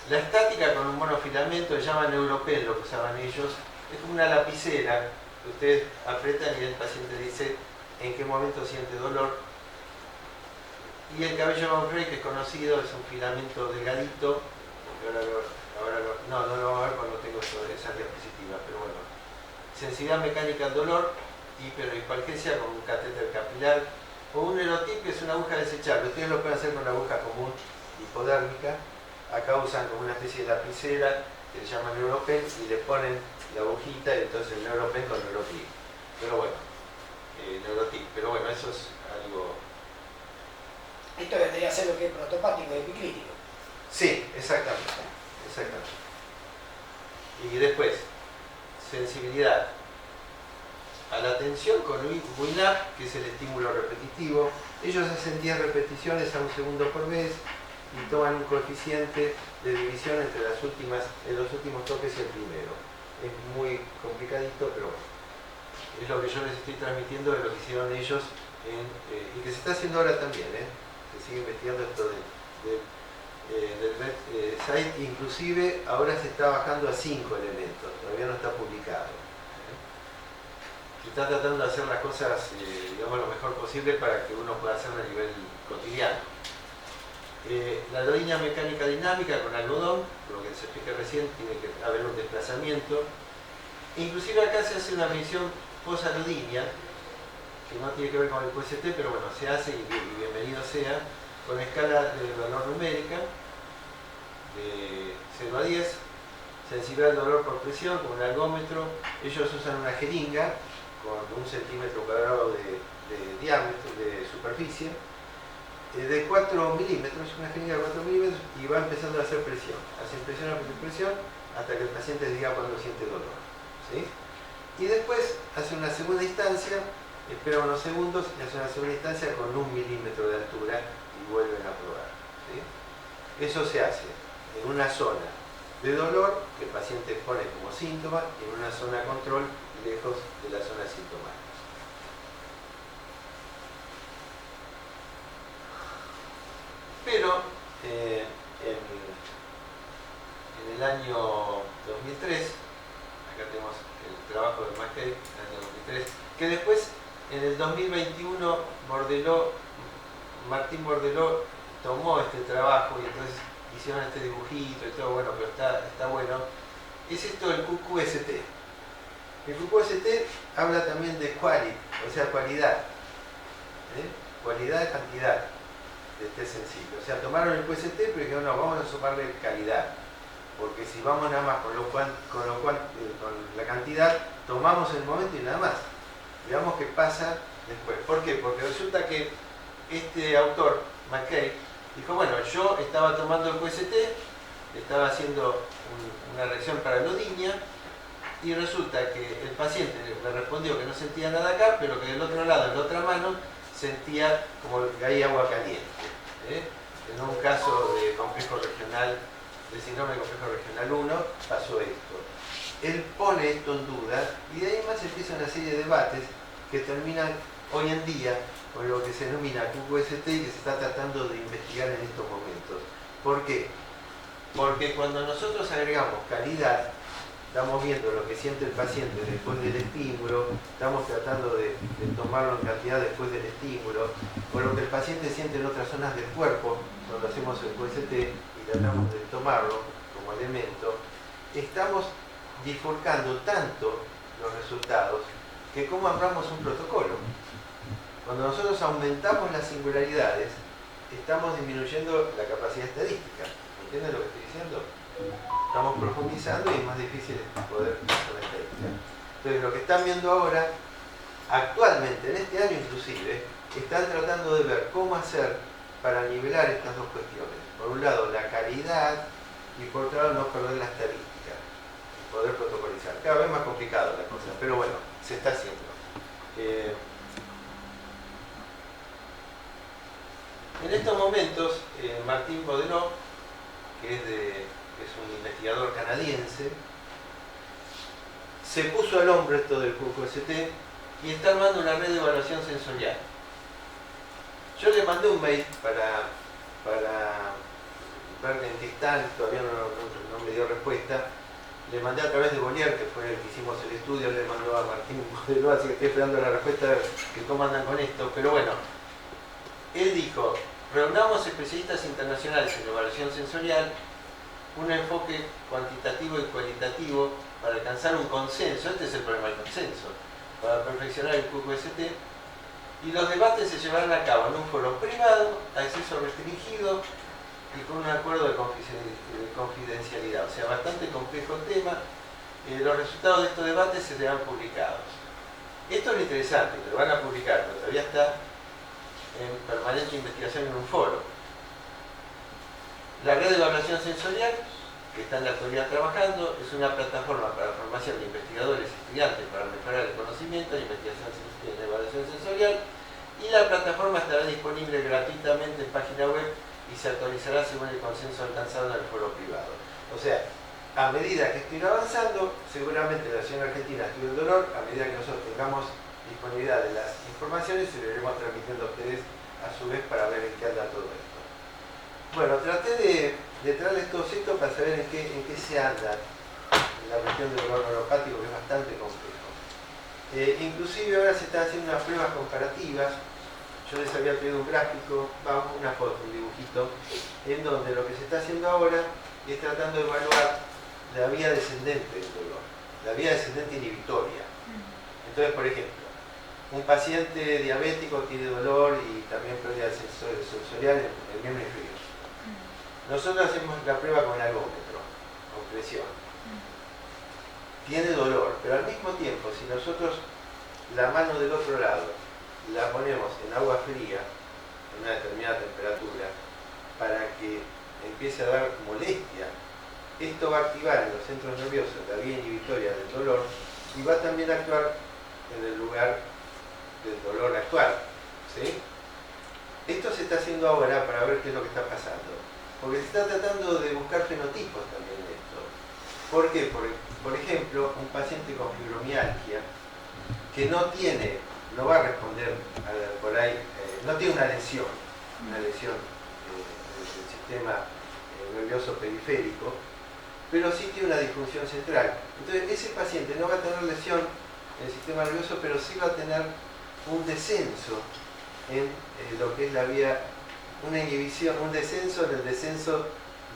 La estática con un monofilamento, se llama Neuropen, lo que usaban ellos, es como una lapicera que ustedes apretan y el paciente dice en qué momento siente dolor. Y el cabello Van Frey, que es conocido, es un filamento delgadito, no lo vamos a ver cuando tengo esas diapositivas, pero bueno. Sensibilidad mecánica al dolor, hiperalgesia con un catéter capilar, o un Erotip, que es una aguja desechable. Ustedes lo pueden hacer con una aguja común hipodérmica. Acá usan como una especie de lapicera que se llama Neuropen y le ponen la agujita y entonces el Neuropen con Neurotip. Pero bueno, Neurotip, pero bueno, eso es algo... Esto vendría a ser lo que es protopático y epicrítico. Sí, exactamente. Y después, sensibilidad a la tensión con WINAP, que es el estímulo repetitivo. Ellos hacen 10 repeticiones a un segundo por vez y toman un coeficiente de división entre los últimos toques y el primero. Es muy complicadito, pero bueno, es lo que yo les estoy transmitiendo de lo que hicieron ellos y que se está haciendo ahora también, se sigue investigando esto del site, inclusive ahora se está bajando a 5 elementos, todavía no está publicado. Se está tratando de hacer las cosas, digamos, lo mejor posible para que uno pueda hacerlo a nivel cotidiano. La rodilla mecánica dinámica con algodón, lo que les expliqué recién, tiene que haber un desplazamiento. Inclusive acá se hace una medición posalodinia, que no tiene que ver con el QST, pero bueno, se hace y bienvenido sea, con escala de valor numérica, de 0 a 10, sensibilidad al dolor por presión, con un ergómetro. Ellos usan una jeringa con 1 centímetro cuadrado de diámetro, de superficie, de 4 milímetros, una jeringa de 4 milímetros, y va empezando a hacer presión. Hacen presión hasta que el paciente diga cuando siente dolor, ¿sí? Y después hace una segunda instancia, espera unos segundos y hace una segunda instancia con 1 milímetro de altura y vuelven a probar, ¿sí? Eso se hace en una zona de dolor que el paciente pone como síntoma y en una zona control lejos de la zona sintomática. Pero en el año 2003, acá tenemos el trabajo de McKay, en el año 2003, que después en el 2021 Martín Bordeló tomó este trabajo y entonces hicieron este dibujito y todo, bueno, pero está bueno. Es esto el QQST. El QQST habla también de quality, o sea, cualidad. Cualidad, cantidad de test sensible. O sea, tomaron el QST, pero dijeron, no, vamos a sumarle calidad. Porque si vamos nada más con la cantidad, tomamos el momento y nada más. Veamos qué pasa después. ¿Por qué? Porque resulta que este autor, McKay, dijo, bueno, yo estaba tomando el QST, estaba haciendo una reacción paralodinia, y resulta que el paciente me respondió que no sentía nada acá, pero que del otro lado, en la otra mano, sentía como que hay agua caliente. En un caso de complejo regional, de síndrome de complejo regional 1, pasó esto. Él pone esto en duda y de ahí más empieza una serie de debates que terminan hoy en día con lo que se denomina QQST y que se está tratando de investigar en estos momentos. ¿Por qué? Porque cuando nosotros agregamos calidad, estamos viendo lo que siente el paciente después del estímulo, estamos tratando de tomarlo en cantidad después del estímulo, o lo que el paciente siente en otras zonas del cuerpo, cuando hacemos el QST y tratamos de tomarlo como elemento, estamos bifurcando tanto los resultados que como armamos un protocolo. Cuando nosotros aumentamos las singularidades, estamos disminuyendo la capacidad estadística. ¿Entienden lo que estoy diciendo? Estamos profundizando y es más difícil poder hacer la estadística. Entonces, lo que están viendo ahora, actualmente, en este año inclusive, están tratando de ver cómo hacer para nivelar estas dos cuestiones. Por un lado, la calidad y por otro lado, no perder la estadística. poder protocolizar. Cada vez más complicado la cosa, pero bueno, se está haciendo. En estos momentos, Martín Bodelot, que es un investigador canadiense, se puso al hombro esto del QQST y está armando una red de evaluación sensorial. Yo le mandé un mail para ver en qué están, todavía no me dio respuesta. Le mandé a través de Bollier, que fue el que hicimos el estudio, le mandó a Martín Bodelot, así que estoy esperando la respuesta de que cómo andan con esto. Pero bueno, él dijo, reunamos especialistas internacionales en evaluación sensorial, un enfoque cuantitativo y cualitativo para alcanzar un consenso, este es el problema del consenso, para perfeccionar el QQST, y los debates se llevarán a cabo en un foro privado, a acceso restringido y con un acuerdo de confidencialidad. O sea, bastante complejo el tema. Los resultados de estos debates serán publicados. Esto es lo interesante, lo van a publicar, pero todavía está en permanente investigación en un foro. La red de evaluación sensorial, que está en la actualidad trabajando, es una plataforma para la formación de investigadores y estudiantes para mejorar el conocimiento en investigación en evaluación sensorial, y la plataforma estará disponible gratuitamente en página web y se actualizará según el consenso alcanzado en el foro privado. O sea, a medida que esto irá avanzando, seguramente la Asociación Argentina de Estudio del Dolor, a medida que nosotros tengamos disponibilidad de las informaciones, se lo iremos transmitiendo a ustedes a su vez para ver en qué anda todo esto. Bueno, traté de traerles todo esto para saber en qué se anda en la cuestión del dolor neuropático, que es bastante complejo. Inclusive ahora se están haciendo unas pruebas comparativas. Yo les había pedido un gráfico, una foto, un dibujito, en donde lo que se está haciendo ahora es tratando de evaluar la vía descendente del dolor, la vía descendente inhibitoria. Entonces, por ejemplo, un paciente diabético tiene dolor y también pérdida sensorial en el miembro inferior. Nosotros hacemos la prueba con ergómetro, con presión. Tiene dolor, pero al mismo tiempo, si nosotros la mano del otro lado la ponemos en agua fría, en una determinada temperatura, para que empiece a dar molestia, esto va a activar en los centros nerviosos la vía inhibitoria del dolor y va también a actuar en el lugar del dolor actual. ¿Sí? Esto se está haciendo ahora para ver qué es lo que está pasando, porque se está tratando de buscar fenotipos también en esto. ¿Por qué? Por ejemplo, un paciente con fibromialgia que no va a responder por ahí, no tiene una lesión del sistema nervioso periférico, pero sí tiene una disfunción central. Entonces ese paciente no va a tener lesión en el sistema nervioso, pero sí va a tener un descenso en lo que es la vía, una inhibición, un descenso en el descenso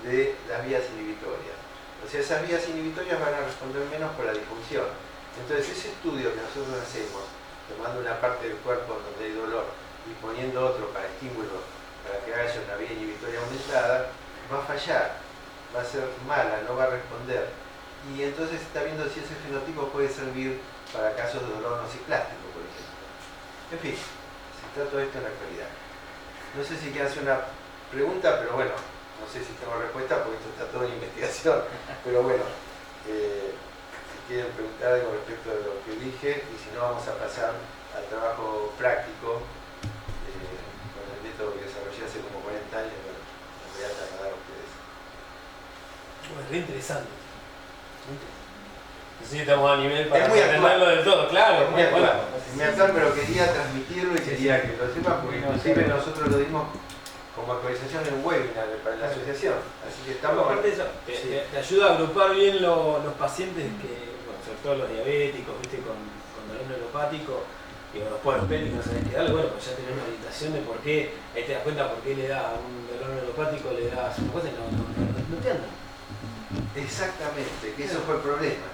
de las vías inhibitorias. O sea, esas vías inhibitorias van a responder menos por la disfunción. Entonces ese estudio que nosotros hacemos, tomando una parte del cuerpo donde hay dolor y poniendo otro para estímulo, para que haya una vía inhibitoria aumentada, va a fallar, va a ser mala, no va a responder. Y entonces se está viendo si ese fenotipo puede servir para casos de dolor nociplástico, por ejemplo. En fin, se está todo esto en la actualidad. No sé si quieren hacer una pregunta, pero bueno, no sé si tengo respuesta porque esto está todo en investigación. Pero bueno, si quieren preguntar algo respecto de lo que dije, y si no vamos a pasar al trabajo práctico con el método que desarrollé hace como 40 años, bueno, les voy a trasladar a ustedes. Bueno, es interesante. Sí, estamos a nivel para entenderlo del todo, claro. Es muy actual, pero quería transmitirlo y quería que lo sepan, porque inclusive nosotros lo dimos como actualización en un webinar para la asociación. Así que estamos... Aparte de eso, te ayuda a agrupar bien los pacientes que, bueno, sobre todo los diabéticos, ¿viste? Con dolor neuropático, y los pospénicos, no sabes qué darle, bueno, pues ya tenés una orientación de por qué, ahí te das cuenta por qué le da un dolor neuropático, le das una cosa y no te anda. Exactamente, que eso fue el problema.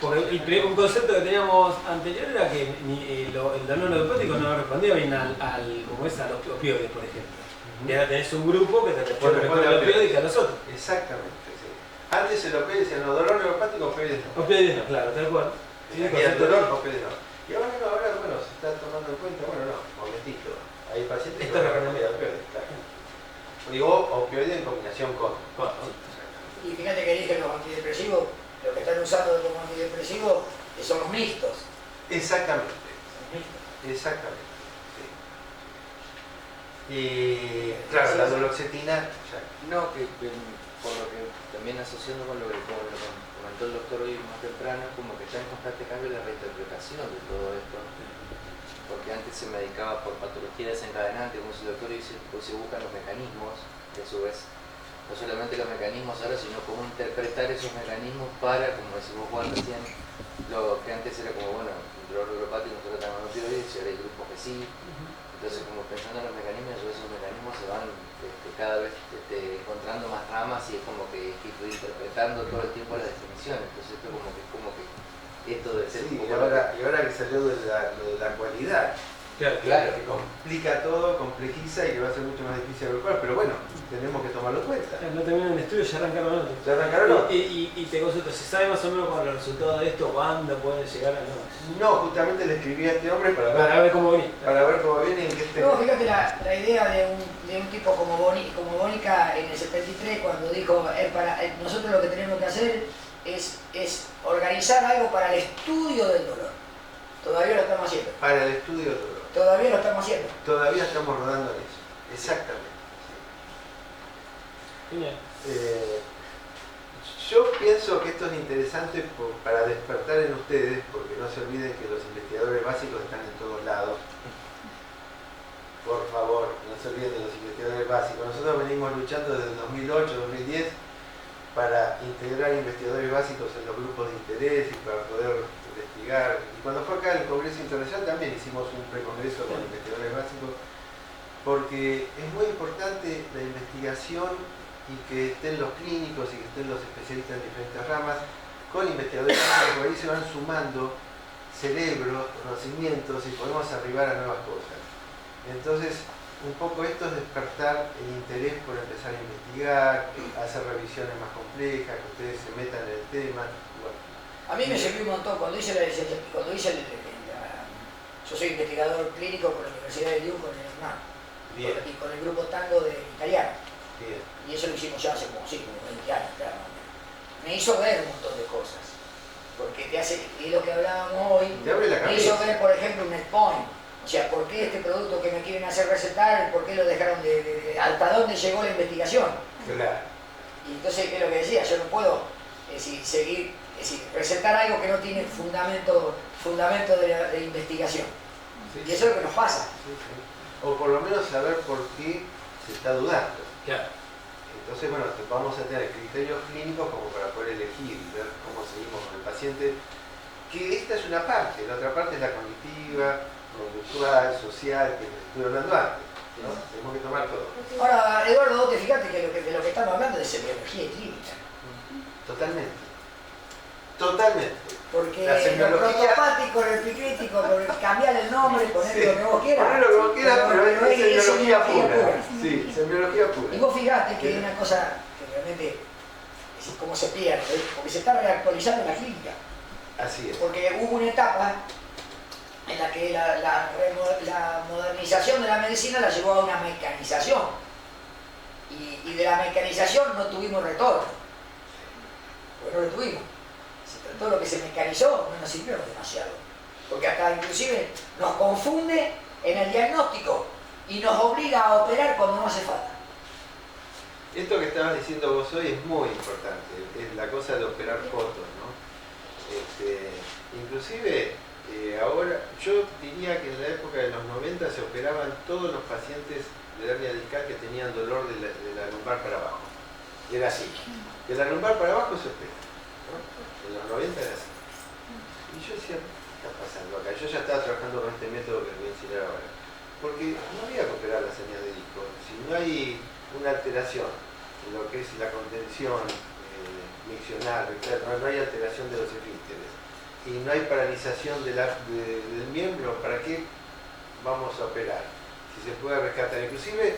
Porque un concepto que teníamos anterior era que el dolor neuropático no respondía bien a los opioides, por ejemplo. Y ahora tenés un grupo que te responde mejor a los opioides que a los otros. Exactamente, sí. Antes el opioide decía, no, dolor neuropático, opioides no. Opioides no, claro, tal cual. Sí, el dolor, opioides no. Y ahora no, bueno, se está tomando en cuenta, bueno, no, momentito. Hay pacientes que no recomiendan opioides, claro. Digo, opioide en combinación con. Y fíjate que dije los antidepresivos, lo que están usando como antidepresivo son los mixtos. Exactamente, Los mixtos. exactamente. Sí. Y claro, la duloxetina, ya. No, que por lo que también asociando con lo que comentó el doctor hoy más temprano, como que está en constante cambio la reinterpretación de todo esto. Porque antes se medicaba por patología desencadenante, como dice el doctor, y hoy se buscan los mecanismos, que a su vez, no solamente los mecanismos ahora, sino cómo interpretar esos mecanismos para, como decimos Juan recién, lo que antes era como, bueno, el dolor neuropático nosotros tratamos opioides, y ahora hay grupos que sí. Entonces, como pensando en los mecanismos, esos mecanismos se van cada vez encontrando más ramas y es como que ir interpretando todo el tiempo las definiciones. Entonces, esto como que esto debe ser Sí, un y poco ahora que salió lo de la cualidad, Claro. que complica todo, complejiza y que va a ser mucho más difícil de agrupar, pero bueno, tenemos que tomarlo en cuenta. No terminan el estudio, ya arrancaron otros. ¿Ya arrancaron? Y te consulto, ¿se sabe más o menos con los resultados de esto cuándo pueden llegar a no? No, justamente le escribí a este hombre Para ver cómo viene. para ver cómo viene y en qué esté. No, fíjate la idea de un tipo como Bonica en el 73 cuando dijo, nosotros lo que tenemos que hacer es organizar algo para el estudio del dolor. Todavía lo estamos haciendo. Para el estudio del dolor. Todavía lo estamos haciendo. Todavía estamos rodando en eso. Exactamente. Genial. Yo pienso que esto es interesante para despertar en ustedes, porque no se olviden que los investigadores básicos están en todos lados. Por favor, no se olviden de los investigadores básicos. Nosotros venimos luchando desde 2008-2010 para integrar investigadores básicos en los grupos de interés y para poder investigar. Y cuando fue acá el Congreso Internacional también hicimos un precongreso con investigadores básicos, porque es muy importante la investigación y que estén los clínicos y que estén los especialistas en diferentes ramas con investigadores básicos, porque ahí se van sumando cerebros, conocimientos y podemos arribar a nuevas cosas. Entonces, un poco esto es despertar el interés por empezar a investigar, hacer revisiones más complejas, que ustedes se metan en el tema. Bueno. A mí me sirvió un montón cuando hice yo soy investigador clínico por la Universidad de Lyon con el hermano y con el grupo Tango de italiano. Bien. Y eso lo hicimos ya hace como 20 años, claro. Me hizo ver un montón de cosas. Porque te hace, y lo que hablábamos hoy, Te abre la me hizo cabeza. ver, por ejemplo, un endpoint. O sea, ¿por qué este producto que me quieren hacer recetar, por qué lo dejaron hasta dónde llegó la investigación? Claro. Y entonces, ¿qué es lo que decía? Yo no puedo recetar algo que no tiene fundamento de investigación. Sí, Y eso es lo que nos pasa. sí, sí. O por lo menos saber por qué se está dudando. Claro. Entonces, bueno, vamos a tener criterios clínicos como para poder elegir y ver cómo seguimos con el paciente, que esta es una parte, la otra parte es la cognitiva, conductual, social, que les estuve hablando antes, ¿no? Tenemos que tomar todo. Ahora, Eduardo, vos te fijaste que de lo que estamos hablando es de semiología y clínica. Totalmente. Totalmente. Porque La lo semiología- protopático, lo epicrítico, cambiar el nombre, poner Sí, lo que vos quieras. Poner lo que vos quieras, pero es semiología pura. pura. Sí, semiología Y pura. vos fijate que hay una cosa que realmente es como se pierde, porque se está reactualizando la clínica. Así es. Porque hubo una etapa en la que la modernización de la medicina la llevó a una mecanización. Y de la mecanización no tuvimos retorno. Pues no lo tuvimos. Todo lo que se mecanizó no nos sirvió demasiado. Porque hasta inclusive nos confunde en el diagnóstico y nos obliga a operar cuando no hace falta. Esto que estabas diciendo vos hoy es muy importante, es la cosa de operar fotos, ¿no? Inclusive, ahora, yo diría que en la época de los 90 se operaban todos los pacientes de hernia discal que tenían dolor de la lumbar para abajo. Era así. De la lumbar para abajo se opera, ¿no? En los 90 era así. Y yo decía, ¿qué está pasando acá? Yo ya estaba trabajando con este método que les voy a enseñar ahora. Porque no había que operar las hernias de disco. Si no hay una alteración en lo que es la contención miccional, no hay alteración de los esfínteres y no hay paralización del miembro, ¿para qué vamos a operar? Si se puede rescatar, inclusive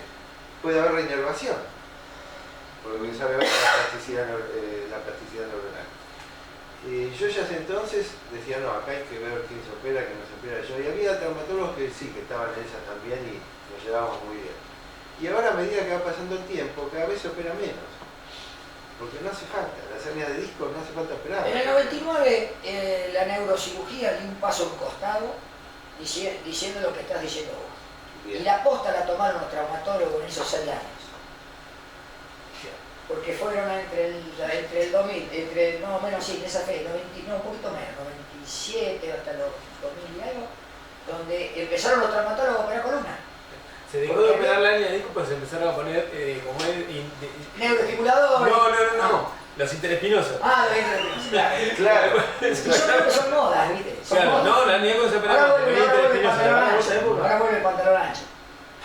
puede haber reinervación, porque sabe ver la plasticidad neuronal. Yo ya hace entonces decía, no, acá hay que ver quién se opera, quién no se opera yo, y había traumatólogos que sí, que estaban en esas también y nos llevábamos muy bien. Y ahora a medida que va pasando el tiempo, cada vez se opera menos. porque no hace falta, las hernias de disco no hace falta operar. En el 99 la neurocirugía dio un paso a un costado diciendo lo que estás diciendo vos. Bien. Y la posta la tomaron los traumatólogos en esos 6 años. Porque fueron entre el 2000, no menos sí, en esa fe, un poquito menos, 97 hasta los 2000 y algo, donde empezaron los traumatólogos a operar columna. Se dejó de operar la hernia de disco, pues se empezaron a poner como Neuroestimuladores. No. Los interespinosos. Ah, los interespinosos, claro. Claro, Y son lo que son modas, ¿viste? Son Claro, modas. no, la hernia no se Ahora operaba. vuelve el pantalón ancho, Ahora ahora vuelve el pantalón ancho.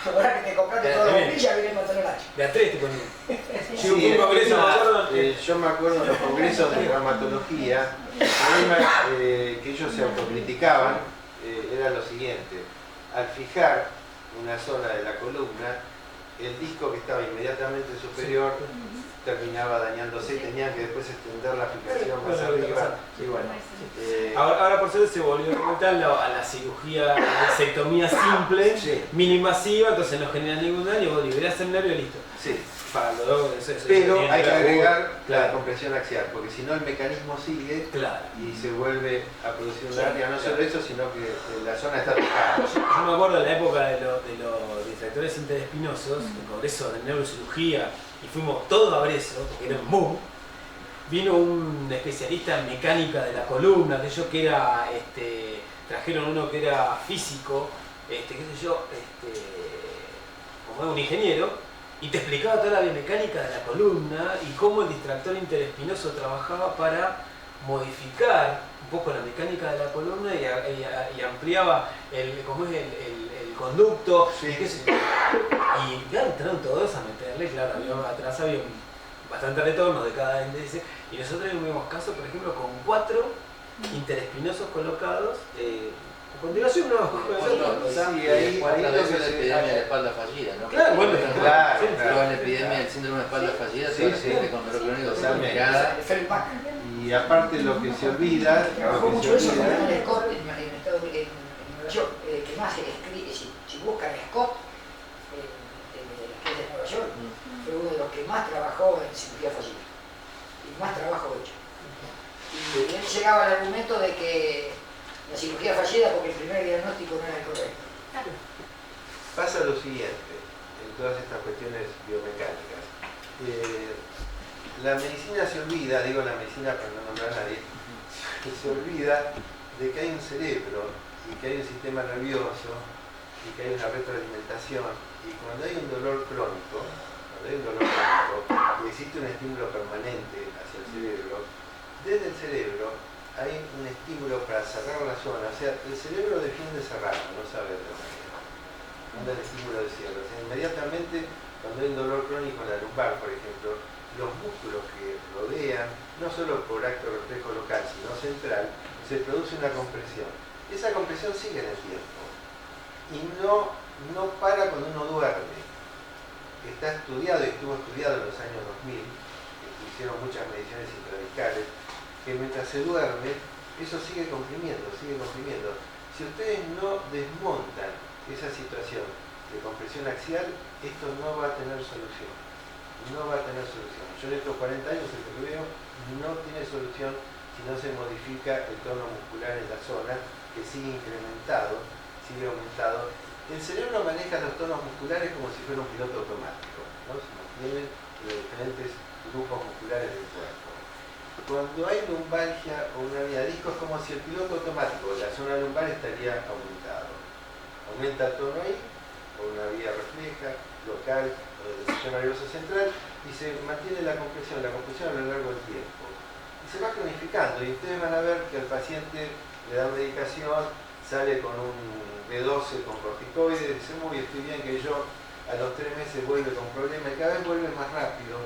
Ahora que te compraste todas las Bien. bombillas, viene el pantalón ancho. De a 3 te ponían. sí, Yo fui a un congreso, me acuerdo, yo me acuerdo en los congresos de reumatología, el problema que ellos se autocriticaban era lo siguiente: al fijar una zona de la columna, el disco que estaba inmediatamente superior terminaba dañándose y tenían que después extender la fijación más arriba. Y bueno, Ahora por suerte se volvió de vuelta a la cirugía, a la disectomía simple, Sí. minimasiva, entonces no genera ningún daño, vos liberás el nervio y listo. sí. Para los dos, eso Pero tiene hay que agregar la claro, compresión axial, porque si no el mecanismo sigue claro. y se vuelve a producir una hernia, no solo eso, sino que la zona está tocada. Yo me acuerdo de la época de los distractores interespinosos, el congreso de neurocirugía, y fuimos todos a ver eso, porque era un boom. Vino un especialista en mecánica de la columna, que yo que era, trajeron uno que era físico, qué sé yo, como un ingeniero, y te explicaba toda la biomecánica de la columna y cómo el distractor interespinoso trabajaba para modificar un poco la mecánica de la columna y ampliaba el conducto. Sí. Y qué sé yo. Y ya entraron todos a meterle, claro, atrás había bastante retorno de cada índice, y nosotros tuvimos caso, por ejemplo, con 4 interespinosos colocados. A continuación, no. Sí, ahí 4 lo veces que la se- epidemia de espalda fallida, ¿no? Claro, bueno, claro, sí, claro. Toda la epidemia del síndrome de espalda fallida, Sí, toda la sí. gente con dolor crónico Totalmente. complicada. Feldbach. Y aparte lo que se olvida, Trabajó lo que mucho se eso con olvida, Daniel Scott en Nueva York, que más escribe, si buscan Scott, que es de Nueva York, fue uno de los que más trabajó en cirugía fallida y más trabajo hecho. Y él llegaba al argumento de que la cirugía fallida porque el primer diagnóstico no era el correcto. pasa lo siguiente en todas estas cuestiones biomecánicas. La medicina se olvida, digo la medicina para no nombrar a nadie, se olvida de que hay un cerebro y que hay un sistema nervioso y que hay una retroalimentación, y cuando hay un dolor crónico y existe un estímulo permanente hacia el cerebro, desde el cerebro hay un estímulo para cerrar la zona. O sea, el cerebro defiende cerrado, no sabe de otra manera. Manda el estímulo de cierre. O sea, inmediatamente, cuando hay un dolor crónico en la lumbar, por ejemplo, los músculos que rodean, no solo por acto reflejo local, sino central, se produce una compresión. Esa compresión sigue en el tiempo y no para cuando uno duerme. Está estudiado y estuvo estudiado en los años 2000, que hicieron muchas mediciones intradiscales, que mientras se duerme, eso sigue comprimiendo, sigue comprimiendo. Si ustedes no desmontan esa situación de compresión axial, esto no va a tener solución. No va a tener solución. Yo en estos 40 años, el que veo, no tiene solución si no se modifica el tono muscular en la zona, que sigue incrementado, sigue aumentado. El cerebro maneja los tonos musculares como si fuera un piloto automático, ¿no? Se mantienen los diferentes grupos musculares del cuerpo. Cuando hay lumbalgia o una hernia de disco, es como si el piloto automático de la zona lumbar estaría aumentado. Aumenta el tono ahí, por una vía refleja, local, o del sistema nervioso central, y se mantiene la compresión a lo largo del tiempo. Y se va cronificando, y ustedes van a ver que al paciente le dan medicación, sale con un B12 con corticoides, dice, muy estoy bien, que yo a los 3 meses vuelve con problemas, y cada vez vuelve más rápido,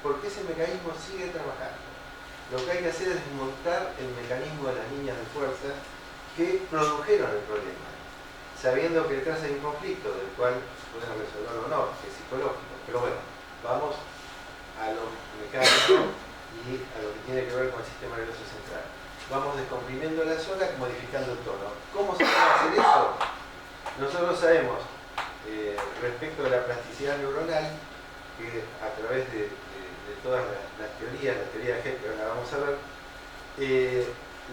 porque ese mecanismo sigue trabajando. Lo que hay que hacer es desmontar el mecanismo de las líneas de fuerza que produjeron el problema, sabiendo que detrás hay un conflicto del cual pueden resolverlo o no, que es psicológico. Pero bueno, vamos a lo mecánico y a lo que tiene que ver con el sistema nervioso central. Vamos descomprimiendo la zona, modificando el tono. ¿Cómo se puede hacer eso? Nosotros sabemos, respecto de la plasticidad neuronal, que a través de de todas las teorías, la teoría de Hess, que ahora vamos a ver,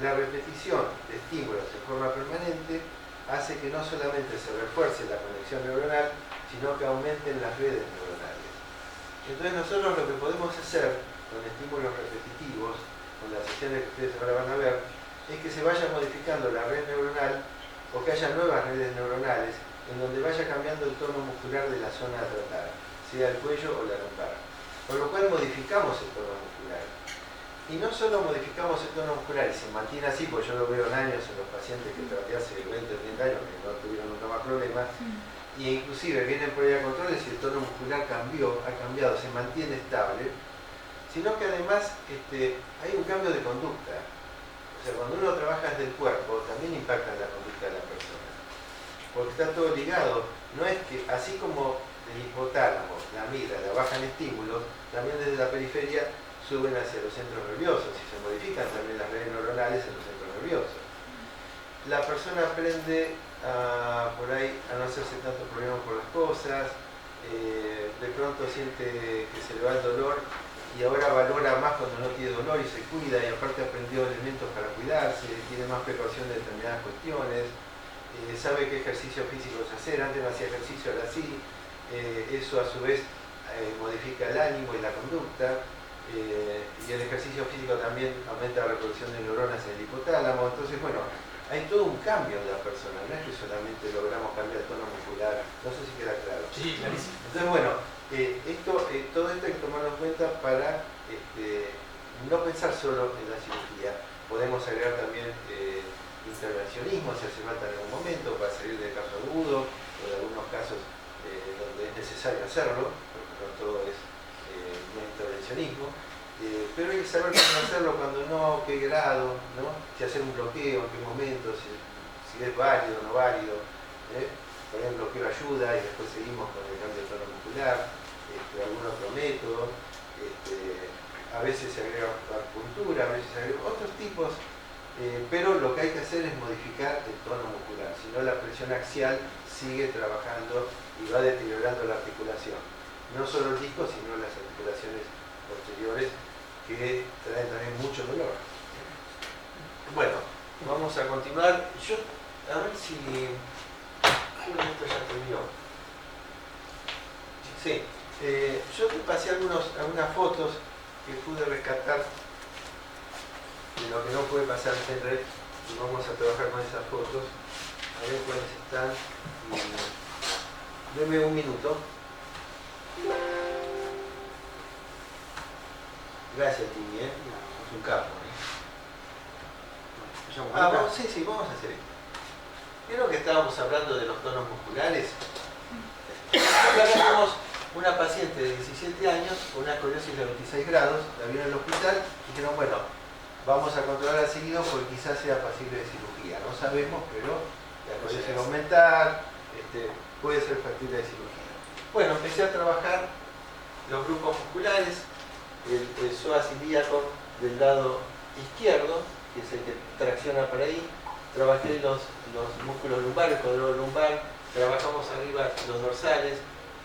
la repetición de estímulos en forma permanente hace que no solamente se refuerce la conexión neuronal, sino que aumenten las redes neuronales. Entonces nosotros lo que podemos hacer con estímulos repetitivos, con las sesiones que ustedes ahora van a ver, es que se vaya modificando la red neuronal o que haya nuevas redes neuronales en donde vaya cambiando el tono muscular de la zona a tratar, sea el cuello o la lumbar. Con lo cual modificamos el tono muscular. Y no solo modificamos el tono muscular y se mantiene así, porque yo lo veo en años en los pacientes que traté hace 20 o 30 años que no tuvieron nunca más problemas, y inclusive vienen por ahí a controles y el tono muscular ha cambiado, se mantiene estable, sino que además hay un cambio de conducta. O sea, cuando uno trabaja desde el cuerpo, también impacta en la conducta de la persona. Porque está todo ligado. No es que, así como el hipotálamo, la amígdala, bajan estímulos, también desde la periferia suben hacia los centros nerviosos y se modifican también las redes neuronales en los centros nerviosos. La persona aprende por ahí a no hacerse tanto problema por las cosas, de pronto siente que se le va el dolor y ahora valora más cuando no tiene dolor y se cuida, y aparte aprendió elementos para cuidarse, tiene más precaución de determinadas cuestiones, sabe qué ejercicio físico es hacer, antes no hacía ejercicio, ahora sí, eso a su vez modifica el ánimo y la conducta, y el ejercicio físico también aumenta la reproducción de neuronas en el hipotálamo. Entonces, bueno, hay todo un cambio en la persona, no es que solamente logramos cambiar el tono muscular, no sé si queda claro. Sí, clarísimo. Entonces, bueno, todo esto hay que tomarlo en cuenta para no pensar solo en la cirugía. Podemos agregar también intervencionismo si hace falta en algún momento para salir del caso agudo o de algunos casos donde es necesario hacerlo, porque no todo es un intervencionismo, pero hay que saber cómo hacerlo, cuando no, qué grado, ¿no? Si hacer un bloqueo, en qué momento, si es válido o no válido. Por ejemplo, bloqueo ayuda y después seguimos con el cambio de tono muscular, algún otro método, a veces se agrega acupuntura, a veces se agrega otros tipos, pero lo que hay que hacer es modificar el tono muscular, si no la presión axial sigue trabajando y va deteriorando la articulación. No solo el disco, sino las articulaciones posteriores, que traen también mucho dolor. Bueno, vamos a continuar. Yo, a ver si... esto ya terminó. Sí, yo te pasé algunas fotos que pude rescatar de lo que no puede pasar en red, y vamos a trabajar con esas fotos, a ver cuáles están. Deme un minuto. Gracias, Tini, es un capo. Sí, vamos a hacer esto. Vieron que estábamos hablando de los tonos musculares. Acá tenemos una paciente de 17 años con una escoliosis de 26 grados, la vieron en el hospital y dijeron, bueno, vamos a controlarla seguido porque quizás sea factible de cirugía. No sabemos, pero la escoliosis va a aumentar, puede ser factible de cirugía. Bueno, empecé a trabajar los grupos musculares, el psoas ilíaco del lado izquierdo, que es el que tracciona para ahí. Trabajé los músculos lumbares, cuadro lumbar, trabajamos arriba los dorsales.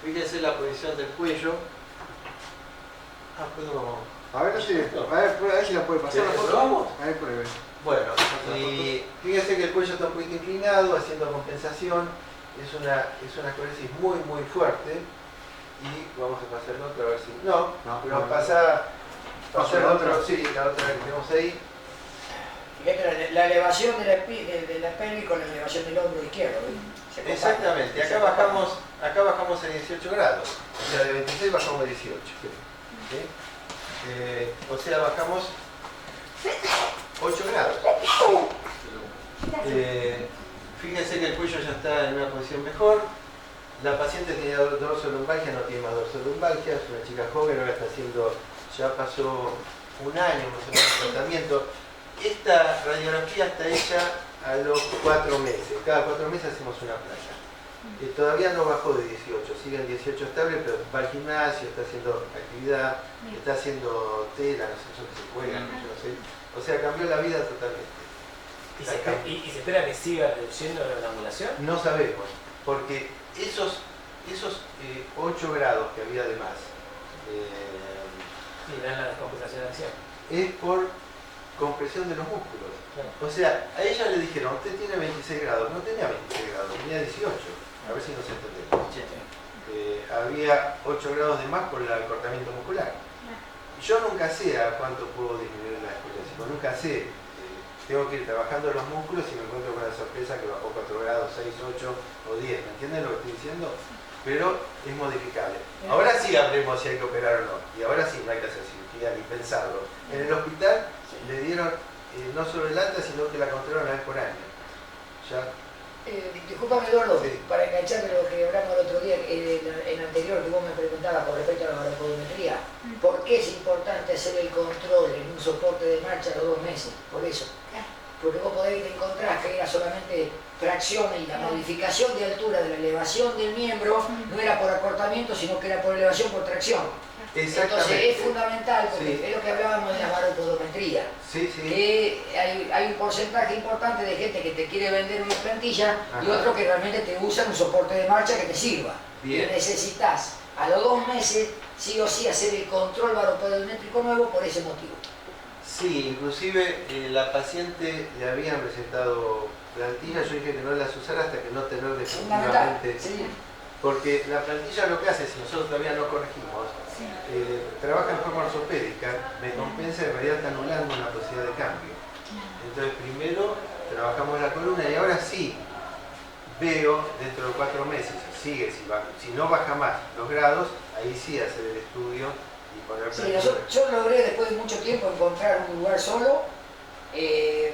Fíjense la posición del cuello. Puedo... A ver si la puede pasar la foto. ¿Probamos? A ver, pruebe. Bueno, y fíjense que el cuello está un poquito inclinado, haciendo compensación. Es una escoliosis muy, muy fuerte. Y vamos a pasar la otra, a ver si... No, pero pasa la otra, sí, la otra que tenemos ahí. Fíjate, la elevación de la pelvis con la elevación del hombro izquierdo. Exactamente, acá bajamos a 18 grados, o sea, de 26 bajamos a 18. ¿Sí? O sea, bajamos 8 grados. Fíjense que el cuello ya está en una posición mejor. La paciente tenía dorsolumbalgia, no tiene más dorsolumbalgia, es una chica joven, ahora está haciendo, ya pasó un año más o menos de tratamiento. Esta radiografía está hecha a los 4 meses. Cada 4 meses hacemos una placa. Todavía no bajó de 18, sigue en 18 estable, pero va al gimnasio, está haciendo actividad, está haciendo tela, no sé, yo que se juegan, yo no sé. O sea, cambió la vida totalmente. ¿Y se espera que siga reduciendo la angulación? No sabemos, porque esos 8 grados que había de más, Sí, dan la descompensación axial. es por compresión de los músculos. Claro. O sea, a ella le dijeron, usted tiene 26 grados. No tenía 26 grados, tenía 18. A ver si nos entendemos. Había 8 grados de más por el acortamiento muscular. Yo nunca sé a cuánto puedo disminuir la escoliosis, nunca sé. Tengo que ir trabajando los músculos y me encuentro con la sorpresa que bajó 4 grados, 6, 8 o 10. ¿Me entienden lo que estoy diciendo? Pero es modificable. Ahora sí hablemos si hay que operar o no. Y ahora sí no hay que hacer cirugía ni pensarlo. En el hospital le dieron no solo el alta, sino que la controlaron una vez por año. Ya. Discúlpame, Eduardo, Sí. para enganchar de lo que hablamos el otro día, en anterior que vos me preguntabas con respecto a la baropodometría, ¿por qué es importante hacer el control en un soporte de marcha a los 2 meses? Por eso. Porque vos podés encontrar que era solamente tracción y la modificación de altura de la elevación del miembro no era por acortamiento, sino que era por elevación por tracción. Entonces es fundamental, porque Sí. es lo que hablábamos de la baropodometría. Sí, sí. Que hay un porcentaje importante de gente que te quiere vender una plantilla y Ajá. otro que realmente te usa un soporte de marcha que te sirva. Bien. Y necesitas a los 2 meses sí o sí hacer el control baropodométrico nuevo por ese motivo. Sí, inclusive la paciente le habían presentado plantillas, yo dije que no las usara hasta que no tener Fundamental. definitivamente. Sí. Porque la plantilla lo que hace, si nosotros todavía no corregimos, trabaja en forma ortopédica, me compensa, en realidad está anulando una posibilidad de cambio. Entonces primero trabajamos la columna y ahora sí veo dentro de 4 meses, sigue, si no baja más los grados, ahí sí hacer el estudio y poner Sí, plantilla. yo logré después de mucho tiempo encontrar un lugar solo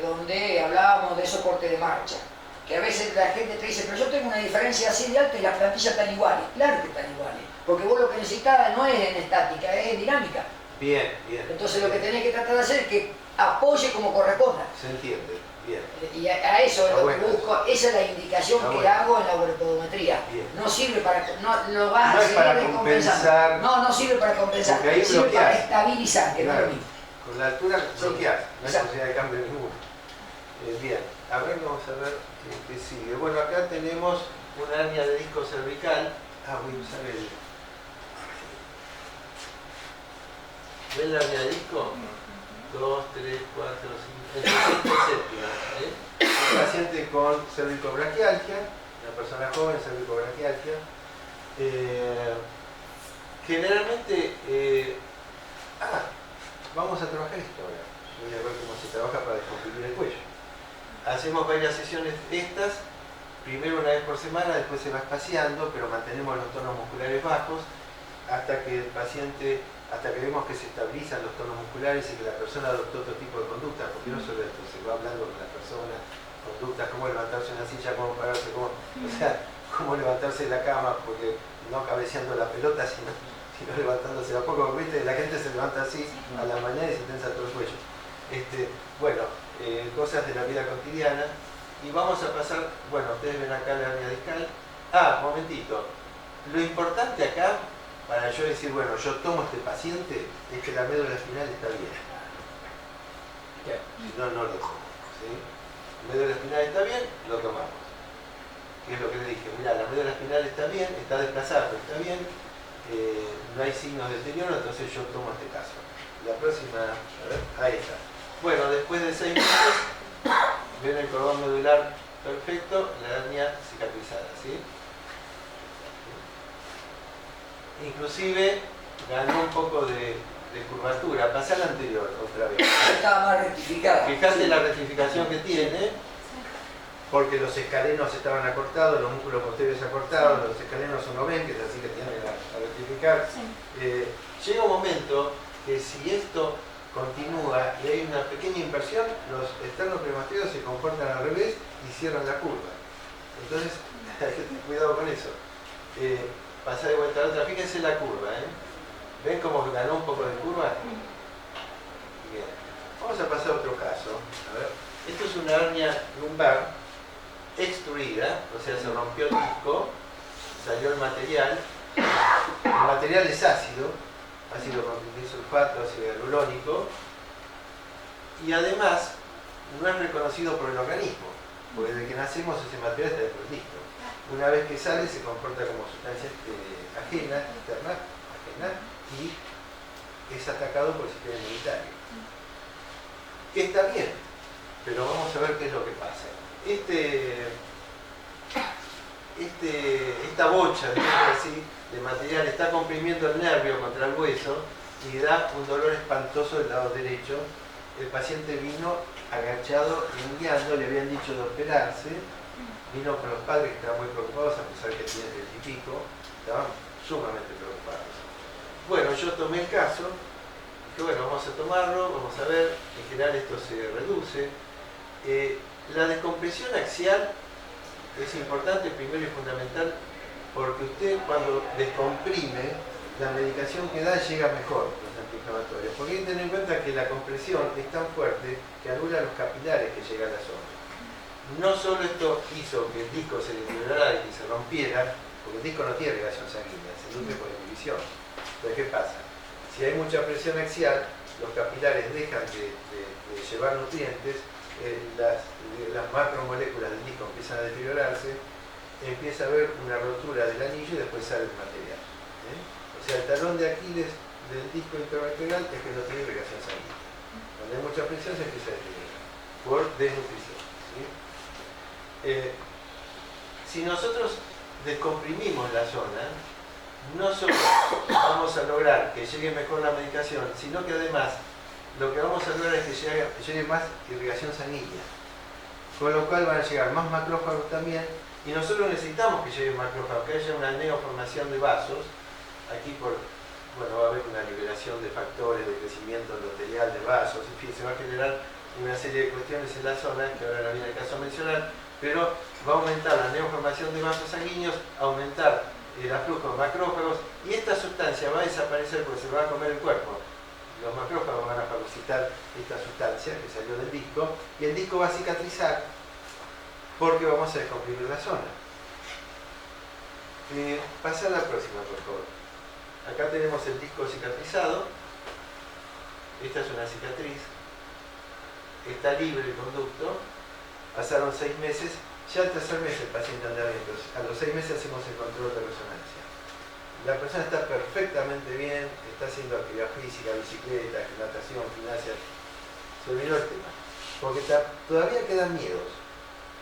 donde hablábamos de soporte de marcha. Que a veces la gente te dice, pero yo tengo una diferencia así de alta y las plantillas están iguales. Claro que están iguales, porque vos lo que necesitas no es en estática, es en dinámica. Bien, bien. Entonces lo que tenés que tratar de hacer es que apoye como corresponda. Se entiende, bien. Y a eso es Está lo que bueno. busco, esa es la indicación Está que bueno. hago en la baropodometría. Bien. No sirve para, no vas No a es para seguir compensar. descompensando. No sirve para compensar, Porque ahí sirve para bloqueás. estabilizar, que no es Claro. lo mismo. Con la altura Sí. bloqueás, no hay Exacto. posibilidad de cambio ninguno. Bien, a ver, vamos a ver qué sigue. Bueno, acá tenemos una hernia de disco cervical. Voy a usar el... ¿Ven la hernia de disco? 2, 3, 4, 5... El paciente séptima, Un paciente con cervicobraquialgia, una persona joven, cervicobraquialgia. Generalmente... vamos a trabajar esto ahora. Voy a ver cómo se trabaja para descomprimir el cuello. Hacemos varias sesiones estas, primero una vez por semana, después se va espaciando, pero mantenemos los tonos musculares bajos hasta que el paciente, hasta que vemos que se estabilizan los tonos musculares y que la persona adoptó otro tipo de conducta, porque no solo esto, se va hablando con la persona, conductas, cómo levantarse en una silla, cómo pararse, cómo levantarse de la cama, porque no cabeceando la pelota, sino levantándose a poco, ¿viste? La gente se levanta así a la mañana y se tensa todo el cuello. Cosas de la vida cotidiana. Y vamos a pasar, bueno, ustedes ven acá la hernia discal. Momentito. Lo importante acá, para yo decir, bueno, yo tomo este paciente, es que la médula espinal está bien. Si no, no lo tomo. ¿Sí? La médula espinal está bien, lo tomamos. ¿Qué es lo que le dije? Mirá, la médula espinal está bien, está desplazada, pero está bien. No hay signos de deterioro, entonces yo tomo este caso. La próxima, a ver, ahí está. Bueno, después de 6 meses, ven el cordón medular perfecto, la hernia cicatrizada, ¿sí? Inclusive ganó un poco de curvatura. Pasá la anterior otra vez. Estaba más rectificada. Fijate la rectificación que tiene, porque los escalenos estaban acortados, los músculos posteriores acortados, los escalenos uno ven, que es así que tienen a rectificar. Llega un momento que si esto continúa y hay una pequeña inversión, los esternocleidomastoides se comportan al revés y cierran la curva. Entonces hay que tener cuidado con eso. Pasar de vuelta a la otra, fíjense la curva, ¿ven cómo ganó un poco de curva? Bien. Vamos a pasar a otro caso. A ver. Esto es una hernia lumbar extruida, o sea, se rompió el disco, salió el material es ácido con sulfato, ácido hialurónico, y además no es reconocido por el organismo, porque desde que nacemos ese material está dentro del disco. Una vez que sale se comporta como sustancia ajena, interna, ajena, y es atacado por el sistema inmunitario. Que está bien, pero vamos a ver qué es lo que pasa. Esta bocha, digamos así, de material está comprimiendo el nervio contra el hueso y da un dolor espantoso del lado derecho. El paciente vino agachado, limpiando, le habían dicho de operarse, vino con los padres que estaban muy preocupados, a pesar que tiene 30 y pico, estaban sumamente preocupados. Bueno, yo tomé el caso, dije, bueno, vamos a tomarlo, vamos a ver, en general esto se reduce. La descompresión axial es importante, primero y fundamental, porque usted cuando descomprime, la medicación que da llega mejor, los antiinflamatorios. Porque hay que tener en cuenta que la compresión es tan fuerte que anula los capilares que llegan a la zona. No solo esto hizo que el disco se deteriorara y que se rompiera, porque el disco no tiene irrigación sanguínea, se nutre por inhibición. Entonces, ¿qué pasa? Si hay mucha presión axial, los capilares dejan de llevar nutrientes, las macromoléculas del disco empiezan a deteriorarse, empieza a haber una rotura del anillo y después sale el material. O sea, el talón de Aquiles del disco intervertebral es que no tiene irrigación sanguínea. Cuando hay mucha presión se empieza a deteriorar por desnutrición. Si nosotros descomprimimos la zona, no solo vamos a lograr que llegue mejor la medicación, sino que además lo que vamos a lograr es que llegue más irrigación sanguínea, con lo cual van a llegar más macrófagos también, y nosotros necesitamos que lleguen macrófagos, que haya una neoformación de vasos, aquí bueno, va a haber una liberación de factores de crecimiento endotelial de vasos, en fin, se va a generar una serie de cuestiones en la zona, que ahora no viene el caso a mencionar, pero va a aumentar la neoformación de vasos sanguíneos, aumentar el aflujo de macrófagos, y esta sustancia va a desaparecer porque se va a comer el cuerpo. Los macrófagos van a fagocitar esta sustancia que salió del disco, y el disco va a cicatrizar porque vamos a descomprimir la zona. Pasa a la próxima, por favor. Acá tenemos el disco cicatrizado. Esta es una cicatriz. Está libre el conducto. Pasaron 6 meses. Ya al tercer mes el paciente anda bien. Entonces, a los 6 meses hacemos el control de resonancia. La persona está perfectamente bien, está haciendo actividad física, bicicleta, natación, gimnasia. Se olvidó el tema. Porque todavía quedan miedos.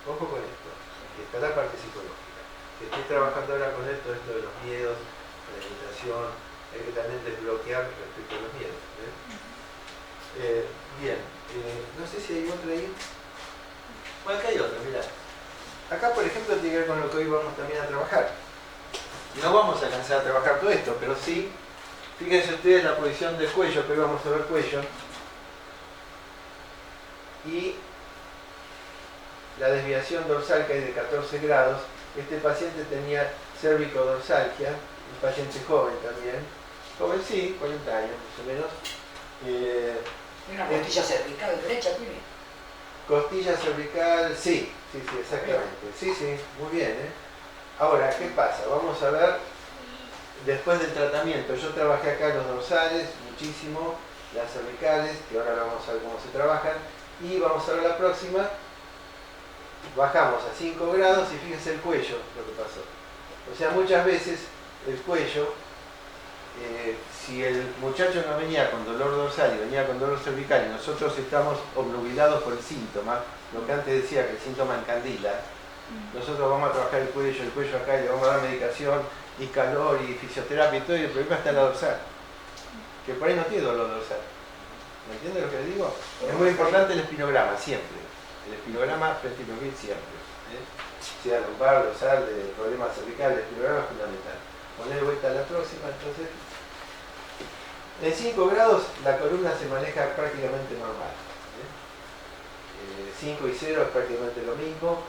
Ojo con esto. Aquí está la parte psicológica. Estoy trabajando ahora con esto de los miedos, la meditación. Hay que también desbloquear respecto a los miedos. Bien. No sé si hay otro ahí. Bueno, acá hay otro, mirá. Acá, por ejemplo, tiene que ver con lo que hoy vamos también a trabajar. No vamos a alcanzar a trabajar todo esto, pero sí, fíjense ustedes la posición del cuello, que hoy vamos a ver cuello. Y la desviación dorsal que hay de 14 grados. Este paciente tenía cérvico-dorsalgia, un paciente joven también. Joven sí, 40 años más o menos. ¿Una costilla cervical derecha tiene? Costilla cervical, sí, exactamente. Sí, muy bien. Ahora, ¿qué pasa? Vamos a ver, después del tratamiento, yo trabajé acá los dorsales muchísimo, las cervicales, que ahora vamos a ver cómo se trabajan, y vamos a ver la próxima. Bajamos a 5 grados y fíjense el cuello, lo que pasó. O sea, muchas veces el cuello, si el muchacho no venía con dolor dorsal y venía con dolor cervical y nosotros estamos obnubilados por el síntoma, lo que antes decía que el síntoma encandila, nosotros vamos a trabajar el cuello acá y le vamos a dar medicación y calor y fisioterapia y todo, y el problema está en la dorsal, que por ahí no tiene dolor dorsal. ¿Me entiende lo que le digo? Es muy importante el espinograma, siempre. El espinograma frente siempre. Sea lumbar, dorsal, de problemas cervicales, el espinograma es fundamental. Poner vuelta a la próxima, entonces. En 5 grados la columna se maneja prácticamente normal. 5 y 0 es prácticamente lo mismo.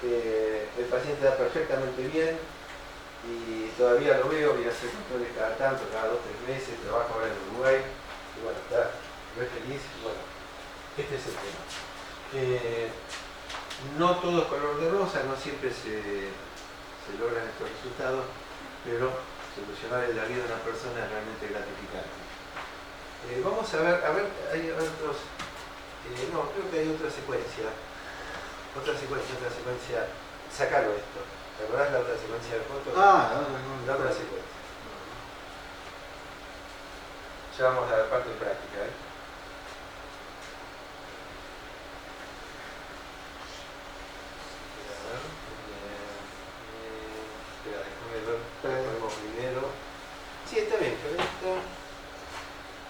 El paciente está perfectamente bien y todavía lo veo, voy a hacer controles cada tanto, cada 2-3 meses, trabajo ahora en Uruguay y bueno, está muy feliz. Bueno, este es el tema. No todo es color de rosa, no siempre se logran estos resultados, pero solucionar la vida de una persona es realmente gratificante. Vamos a ver, hay otros, no, creo que hay otra secuencia, sacalo esto, ¿te acordás la otra secuencia de fotos? Ah, no. La otra secuencia. Ya vamos a la parte práctica. Espera, déjame ver qué ponemos primero. Sí, está bien, con esto.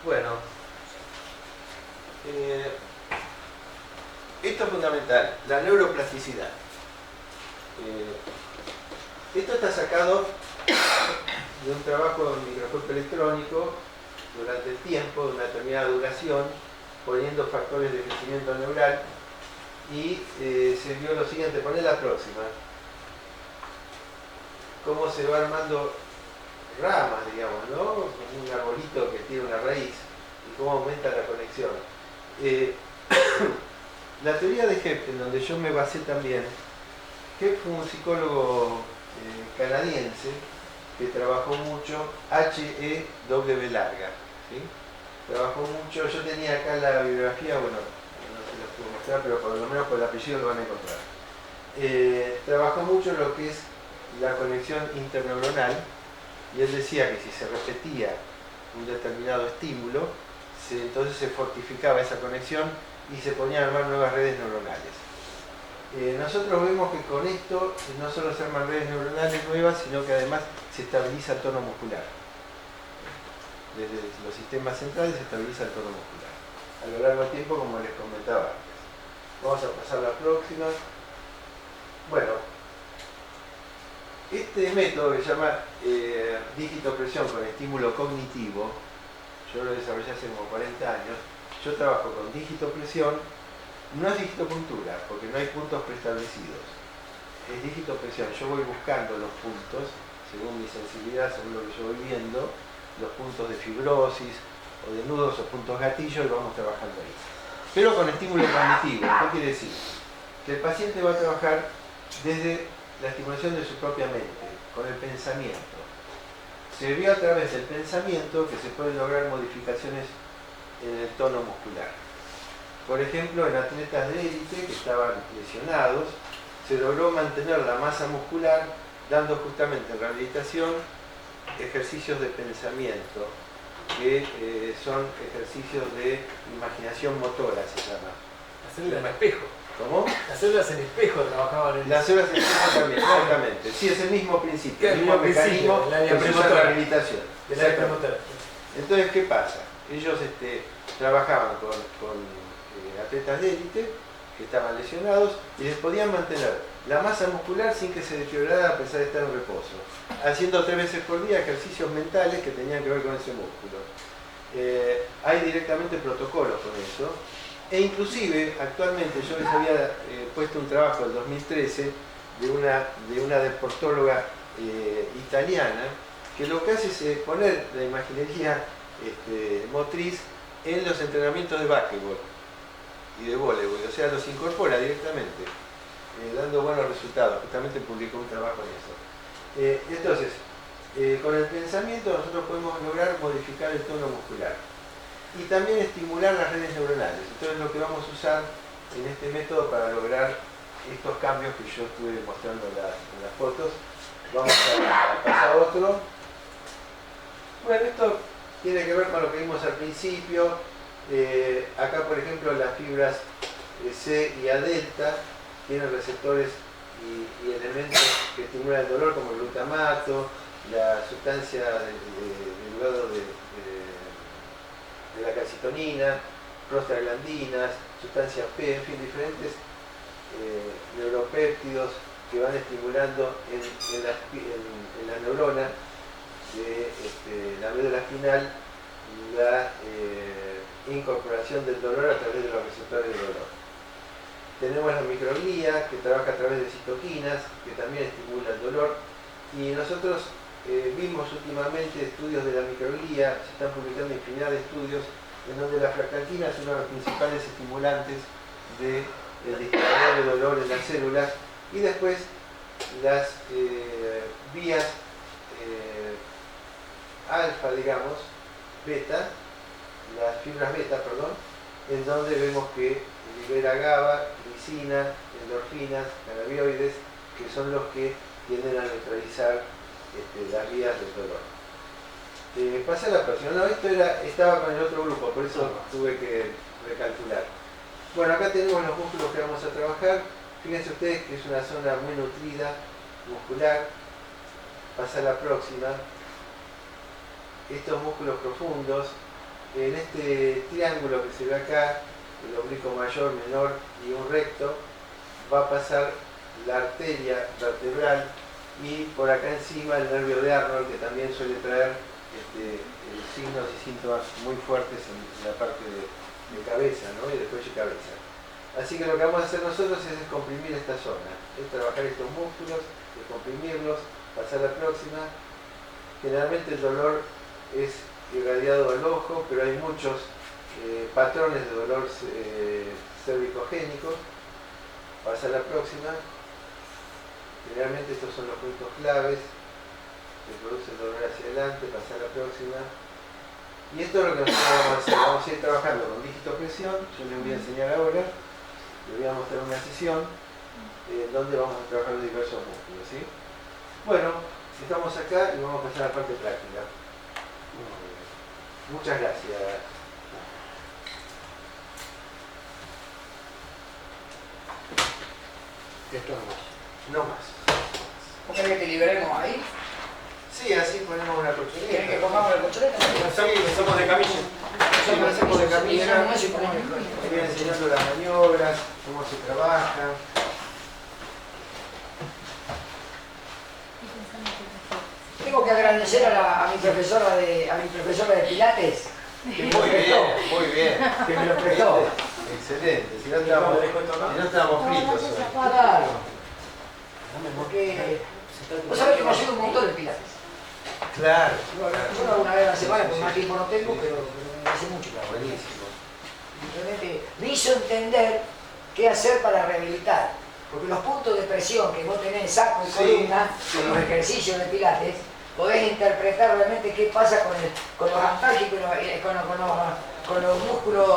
Bueno, esto es fundamental, la neuroplasticidad. Esto está sacado de un trabajo en microscopio electrónico durante el tiempo, de una determinada duración, poniendo factores de crecimiento neural, y se vio lo siguiente. Poné la próxima. Cómo se va armando ramas, digamos, ¿no? Como un arbolito que tiene una raíz, y cómo aumenta la conexión. La teoría de Hebb, en donde yo me basé también, Hebb fue un psicólogo canadiense que trabajó mucho, H-E-W larga, ¿sí? Trabajó mucho, yo tenía acá la bibliografía, bueno, no se los puedo mostrar, pero por lo menos por el apellido lo van a encontrar. Trabajó mucho lo que es la conexión interneuronal, y él decía que si se repetía un determinado estímulo, entonces se fortificaba esa conexión y se ponían a armar nuevas redes neuronales. Nosotros vemos que con esto no solo se arman redes neuronales nuevas, sino que además se estabiliza el tono muscular. Desde los sistemas centrales se estabiliza el tono muscular a lo largo del tiempo, como les comentaba antes. Vamos a pasar a la próxima. Bueno, este método que se llama digitopresión con estímulo cognitivo, yo lo desarrollé hace como 40 años. Yo trabajo con digitopresión. No es digitopuntura, porque no hay puntos preestablecidos. Es digitopresión. Yo voy buscando los puntos, según mi sensibilidad, según lo que yo voy viendo, los puntos de fibrosis, o de nudos, o puntos gatillos, y vamos trabajando ahí. Pero con estímulo cognitivo. ¿Qué quiere decir? Que el paciente va a trabajar desde la estimulación de su propia mente, con el pensamiento. Se vio a través del pensamiento que se pueden lograr modificaciones en el tono muscular. Por ejemplo, en atletas de élite que estaban lesionados, se logró mantener la masa muscular dando justamente en rehabilitación ejercicios de pensamiento, que son ejercicios de imaginación motora, se llama. Las células en espejo. ¿Cómo? Las células en espejo trabajaban en Las células en espejo también, exactamente. Sí, es el mismo principio, el El mismo mismo principio, mecanismo el área que se usa en premotora. rehabilitación. del área premotora. Entonces, ¿qué pasa? Ellos trabajaban con atletas de élite que estaban lesionados y les podían mantener la masa muscular sin que se deteriorara a pesar de estar en reposo, haciendo 3 veces por día ejercicios mentales que tenían que ver con ese músculo. Hay directamente protocolos con eso, e inclusive actualmente yo les había puesto un trabajo del 2013 de una deportóloga italiana, que lo que hace es poner la imaginería motriz en los entrenamientos de básquetbol y de voleibol, o sea, los incorpora directamente, dando buenos resultados. Justamente publicó un trabajo en eso. Entonces, con el pensamiento nosotros podemos lograr modificar el tono muscular y también estimular las redes neuronales. Entonces, lo que vamos a usar en este método para lograr estos cambios que yo estuve mostrando en las fotos. Vamos a pasar a otro. Bueno, esto tiene que ver con lo que vimos al principio. Acá, por ejemplo, las fibras C y A delta tienen receptores y elementos que estimulan el dolor, como el glutamato, la sustancia derivada de la calcitonina, prostaglandinas, sustancias P, en fin, diferentes neuropéptidos que van estimulando en la neurona de la médula espinal la incorporación del dolor a través de los receptores del dolor. Tenemos la microglía, que trabaja a través de citoquinas, que también estimula el dolor, y nosotros vimos últimamente estudios de la microglía, se están publicando infinidad de estudios en donde la fractalquina es uno de los principales estimulantes del disparador de dolor en las células, y después las vías alfa, digamos, beta, las fibras beta, perdón, en donde vemos que libera GABA, glicina, endorfinas, cannabinoides, que son los que tienden a neutralizar las vías del dolor. Pasé a la próxima. No, esto estaba con el otro grupo, por eso tuve que recalcular. Bueno, acá tenemos los músculos que vamos a trabajar. Fíjense ustedes que es una zona muy nutrida, muscular. Pasa a la próxima. Estos músculos profundos, en este triángulo que se ve acá, el oblicuo mayor, menor y un recto, va a pasar la arteria vertebral y por acá encima el nervio de Arnold, que también suele traer signos y síntomas muy fuertes en la parte de cabeza, ¿no? Y de cuello y cabeza. Así que lo que vamos a hacer nosotros es descomprimir esta zona, es trabajar estos músculos, descomprimirlos, pasar a la próxima. Generalmente el dolor es irradiado al ojo, pero hay muchos patrones de dolor cervicogénico. Pasa a la próxima. Generalmente estos son los puntos claves que produce el dolor hacia adelante. Pasa a la próxima. Y esto es lo que nosotros vamos a hacer. Vamos a ir trabajando con digitopresión. Yo les voy a enseñar ahora. Les voy a mostrar una sesión donde vamos a trabajar los diversos músculos, ¿sí? Bueno, estamos acá y vamos a pasar a la parte práctica. Muchas gracias. Esto no más. No más. ¿Vos querés que te liberemos ahí? Sí, así ponemos una ¿Querés que colchoneta. pongamos la colchoneta? Somos de camilla. Sí, hacemos de camilla. Liberamos eso y ponemos el Voy colchón. enseñando las maniobras, cómo se trabaja. Tengo que agradecer a mi profesora de Pilates, que me lo Muy prestó. bien, muy bien. Que me lo prestó. Excelente. Si no ¿Estamos estábamos, de descuento acá? fritos hoy. Claro. Porque vos sabés que me ayuda un montón el Pilates. Claro. Yo lo hago una vez a la semana, porque más tiempo no tengo, pero me hace mucho. Buenísimo. Realmente me hizo entender qué hacer para rehabilitar. Porque los puntos de presión que vos tenés en saco y Sí, columna, sí. con los ejercicios de Pilates, podés interpretar realmente qué pasa con los antálgicos y con los músculos